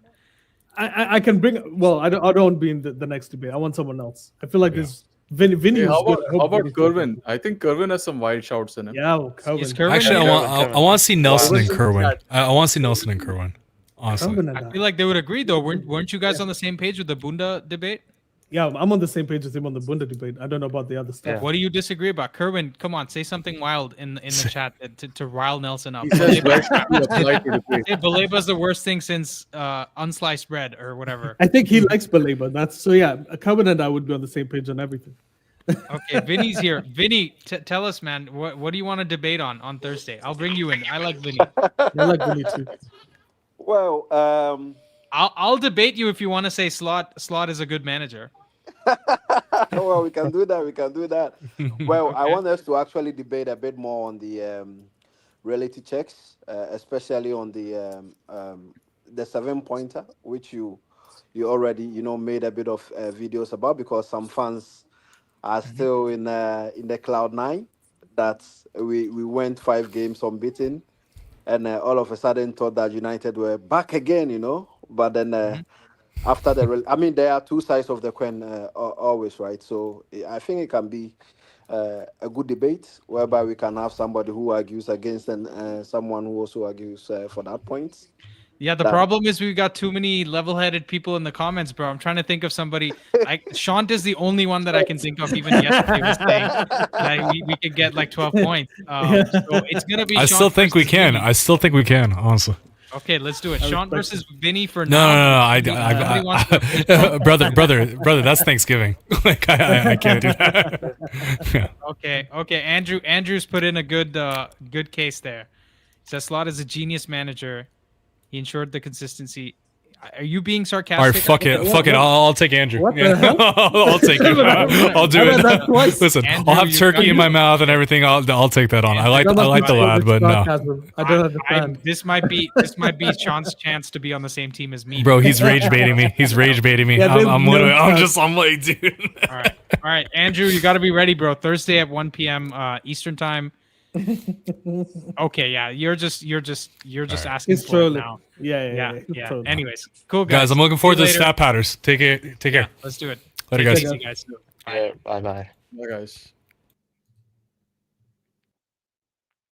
I can bring. Well, I don't want to be in the next debate. I want someone else. I feel like this Vinny Hey, was how good. about, I hope how about Vinny's good. Kerwin? I think Kerwin has some wild shouts in him. Yeah, well, Kerwin. Is Kerwin Actually, there? I want to see Nelson and Wow. Kerwin. I want to see Nelson and Kerwin. Honestly. Kerwin and I feel like they would agree, though. Weren't you guys on the same page with the Bunda debate? Yeah, I'm on the same page with him on the Bunda debate. I don't know about the other stuff. Yeah. What do you disagree about? Kerwin, come on, say something wild in the chat to rile Nelson up. He says, where should we apply to debate? Say Baleba's the worst thing since unsliced bread or whatever. I think he likes Baleba. That's so. Yeah, Kerwin and I would be on the same page on everything. Okay, Vinny's here. Vinny, tell us, man, what do you want to debate on Thursday? I'll bring you in. I like Vinny. I like Vinny too. Well, I'll debate you if you want to say Slot is a good manager. well, we can do that. We can do that. Well, I Okay. want us to actually debate a bit more on the reality checks, especially on the 7-pointer, which you you already made a bit of videos about, because some fans are still in the cloud nine that we went 5 games unbeaten, and all of a sudden thought that United were back again, But then after there are two sides of the coin always, right? So I think it can be a good debate whereby we can have somebody who argues against and someone who also argues for that point. Yeah, the problem is we've got too many level-headed people in the comments, bro. I'm trying to think of somebody. Shant is the only one that I can think of. Even yesterday was saying that we could get like 12 points. So it's gonna be. I still Shant think we versus can. Vinny. I still think we can. Honestly. Okay, let's do it. Shant versus Vinny for No, now. no. Brother. That's Thanksgiving. Like I can't do that. Yeah. Okay. Andrew's put in a good case there. Says Slot is a genius manager. He ensured the consistency. Are you being sarcastic? All right, fuck it. I'll take Andrew. What the hell? I'll take it. I'll do it. Listen, Andrew, I'll have turkey in my mouth and everything. I'll take that on. I like the lad, but no. I don't understand. This might be Sean's chance to be on the same team as me. Bro, he's rage baiting me. Yeah, I'm like, dude. All right, Andrew, you got to be ready, bro. Thursday at 1 p.m. Eastern time. Okay, yeah, you're just asking He's for trolling. it now. Yeah. Yeah. Anyways, cool guys. Guys, I'm looking forward to the See you later. stat patterns. Take care. Yeah, let's do it. Later, Take guys. it easy, guys. Yeah, bye. Yeah, guys.